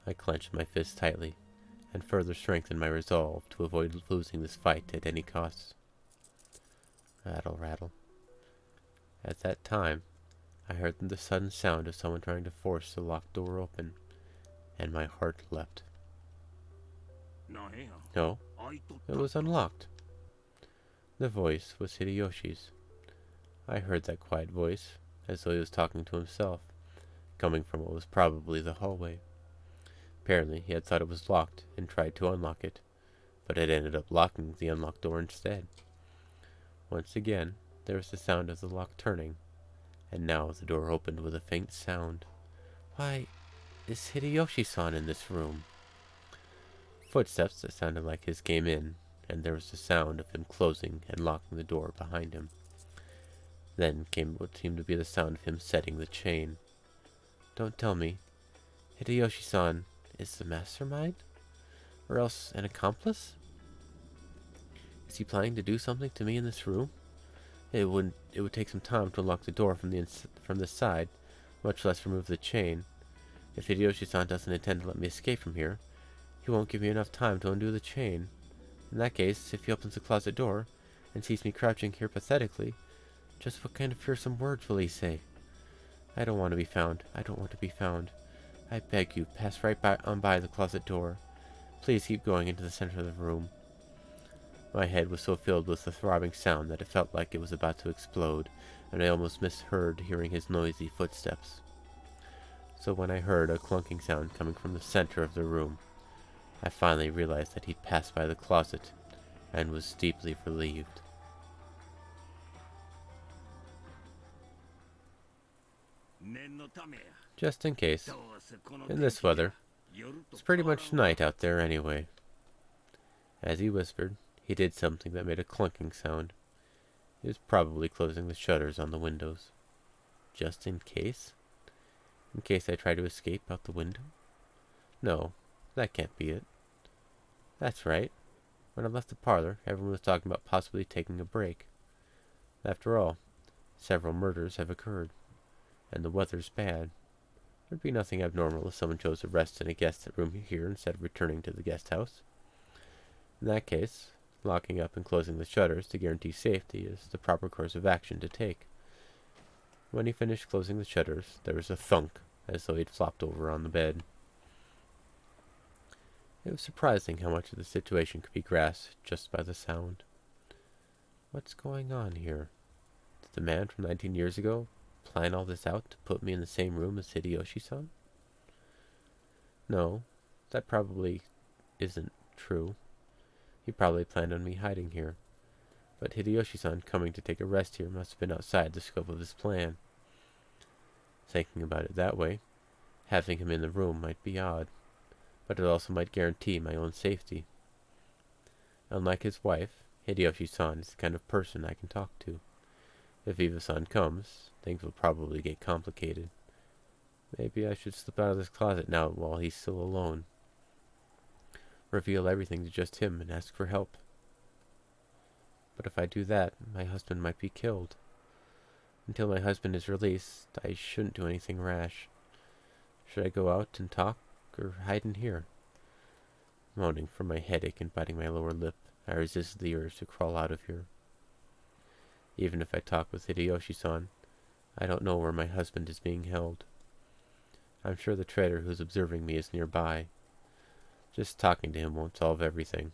S1: I clenched my fist tightly, and further strengthened my resolve to avoid losing this fight at any cost. Rattle, rattle. At that time, I heard the sudden sound of someone trying to force the locked door open, and my heart leapt. No, it was unlocked. The voice was Hideyoshi's. I heard that quiet voice, as though he was talking to himself, coming from what was probably the hallway. Apparently, he had thought it was locked and tried to unlock it, but had ended up locking the unlocked door instead. Once again, there was the sound of the lock turning, and now the door opened with a faint sound. Why, is Hideyoshi-san in this room? Footsteps that sounded like his came in, and there was the sound of him closing and locking the door behind him. Then came what seemed to be the sound of him setting the chain. Don't tell me, Hideyoshi-san is the mastermind? Or else an accomplice? Is he planning to do something to me in this room? It would take some time to unlock the door from the side, much less remove the chain. If Hideyoshi-san doesn't intend to let me escape from here, he won't give me enough time to undo the chain. In that case, if he opens the closet door and sees me crouching here pathetically, just what kind of fearsome words will he say? I don't want to be found. I don't want to be found. I beg you, pass right by the closet door. Please keep going into the center of the room. My head was so filled with the throbbing sound that it felt like it was about to explode, and I almost misheard hearing his noisy footsteps. So when I heard a clunking sound coming from the center of the room, I finally realized that he'd passed by the closet, and was deeply relieved. Just in case, in this weather, it's pretty much night out there anyway. As he whispered, he did something that made a clunking sound. He was probably closing the shutters on the windows. just in case? In case I try to escape out the window? No, that can't be it. That's right. When I left the parlor, everyone was talking about possibly taking a break. After all, several murders have occurred, and the weather's bad. There'd be nothing abnormal if someone chose to rest in a guest room here instead of returning to the guest house. In that case, locking up and closing the shutters to guarantee safety is the proper course of action to take. When he finished closing the shutters, there was a thunk, as though he'd flopped over on the bed. It was surprising how much of the situation could be grasped just by the sound. What's going on here? Did the man from 19 years ago plan all this out to put me in the same room as Hideyoshi-san? No, that probably isn't true. He probably planned on me hiding here. But Hideyoshi-san coming to take a rest here must have been outside the scope of his plan. Thinking about it that way, having him in the room might be odd, but it also might guarantee my own safety. Unlike his wife, Hideyoshi-san is the kind of person I can talk to. If Eva-san comes, things will probably get complicated. Maybe I should slip out of this closet now while he's still alone. Reveal everything to just him and ask for help. But if I do that, my husband might be killed. Until my husband is released, I shouldn't do anything rash. Should I go out and talk, or hide in here? Moaning from my headache and biting my lower lip, I resisted the urge to crawl out of here. Even if I talk with Hideyoshi-san, I don't know where my husband is being held. I'm sure the traitor who's observing me is nearby. Just talking to him won't solve everything.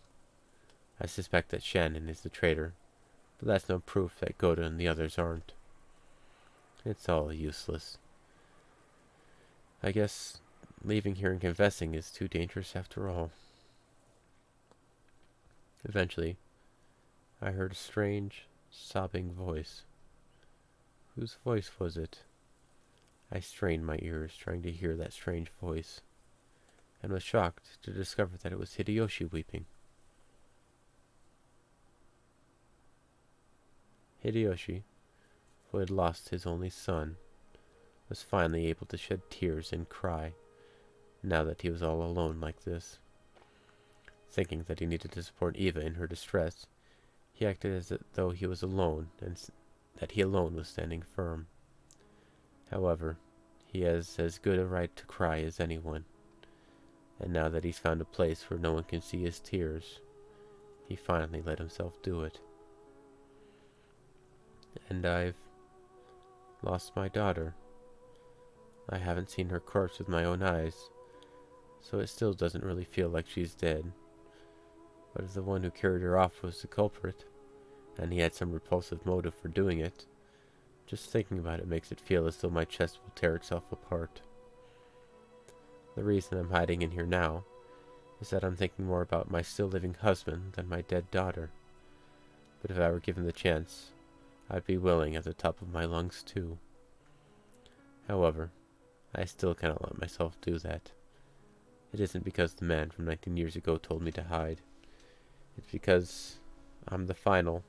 S1: I suspect that Shannon is the traitor, but that's no proof that Goda and the others aren't. It's all useless. I guess leaving here and confessing is too dangerous after all. Eventually, I heard a strange, sobbing voice. Whose voice was it? I strained my ears, trying to hear that strange voice, and was shocked to discover that it was Hideyoshi weeping. Hideyoshi, who had lost his only son, was finally able to shed tears and cry, now that he was all alone like this. Thinking that he needed to support Eva in her distress, he acted as though he was alone, and that he alone was standing firm. However, he has as good a right to cry as anyone, and now that he's found a place where no one can see his tears, he finally let himself do it. And I've lost my daughter. I haven't seen her corpse with my own eyes, so it still doesn't really feel like she's dead. But if the one who carried her off was the culprit, and he had some repulsive motive for doing it, just thinking about it makes it feel as though my chest will tear itself apart. The reason I'm hiding in here now is that I'm thinking more about my still living husband than my dead daughter. But if I were given the chance, I'd be willing at the top of my lungs too. However, I still cannot let myself do that. It isn't because the man from 19 years ago told me to hide. It's because I'm the final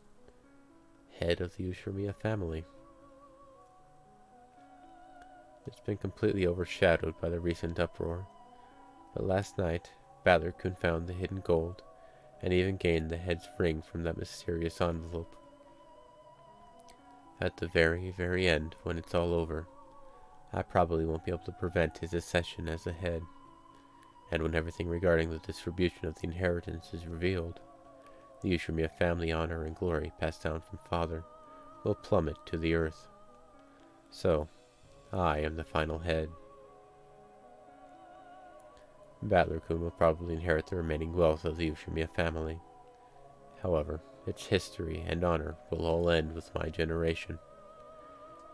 S1: head of the Ushirmiya family. It's been completely overshadowed by the recent uproar, but last night, Balor-kun found the hidden gold, and even gained the head's ring from that mysterious envelope. At the very, very end, when it's all over, I probably won't be able to prevent his accession as a head, and when everything regarding the distribution of the inheritance is revealed, the Ushirmiya family honor and glory passed down from father will plummet to the earth. So, I am the final head. Balor-kun will probably inherit the remaining wealth of the Ushirmiya family. However, its history and honor will all end with my generation.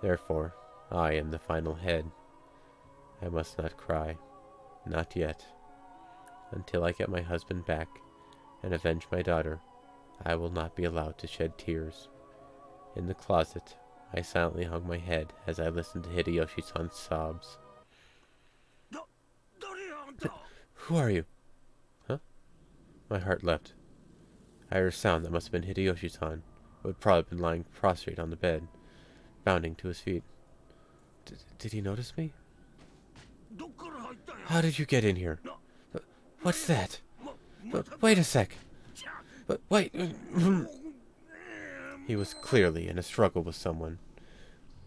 S1: Therefore, I am the final head. I must not cry. Not yet. Until I get my husband back and avenge my daughter, I will not be allowed to shed tears. In the closet, I silently hung my head as I listened to Hideyoshi-san's sobs. Who are you? Huh? My heart leapt. I heard a sound that must have been Hideyoshi-san, who had probably been lying prostrate on the bed, bounding to his feet. Did he notice me? How did you get in here? What's that? Wait a sec. Wait. He was clearly in a struggle with someone.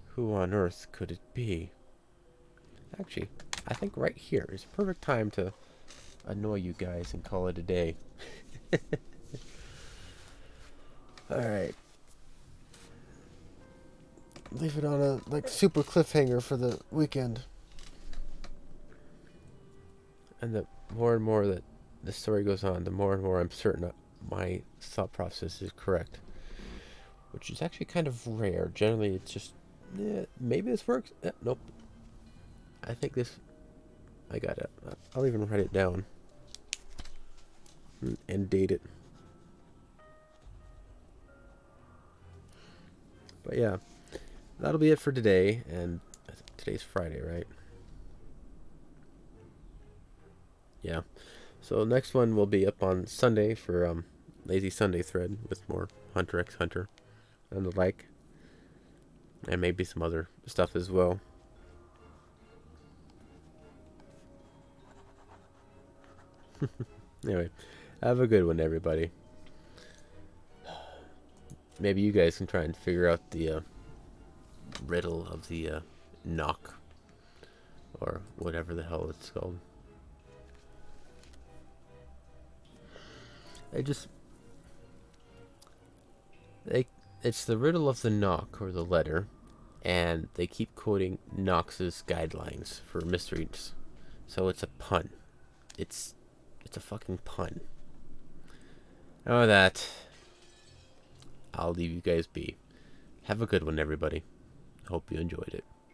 S1: Who on earth could it be? Actually, I think right here is a perfect time to annoy you guys and call it a day. Alright. Leave it on a super cliffhanger for the weekend. And the more and more that the story goes on, the more and more I'm certain that my thought process is correct. Which is actually kind of rare. Generally, it's just, maybe this works. Nope. I think this, I got it. I'll even write it down. And date it. But yeah, that'll be it for today. And today's Friday, right? Yeah. So next one will be up on Sunday for Lazy Sunday thread with more Hunter x Hunter and the like. And maybe some other stuff as well. Anyway, have a good one, everybody. Maybe you guys can try and figure out the riddle of the knock, or whatever the hell it's called. It's the riddle of the knock, or the letter, and they keep quoting Knox's guidelines for mysteries. So it's a pun. It's a fucking pun. Oh, that. I'll leave you guys be. Have a good one, everybody. Hope you enjoyed it.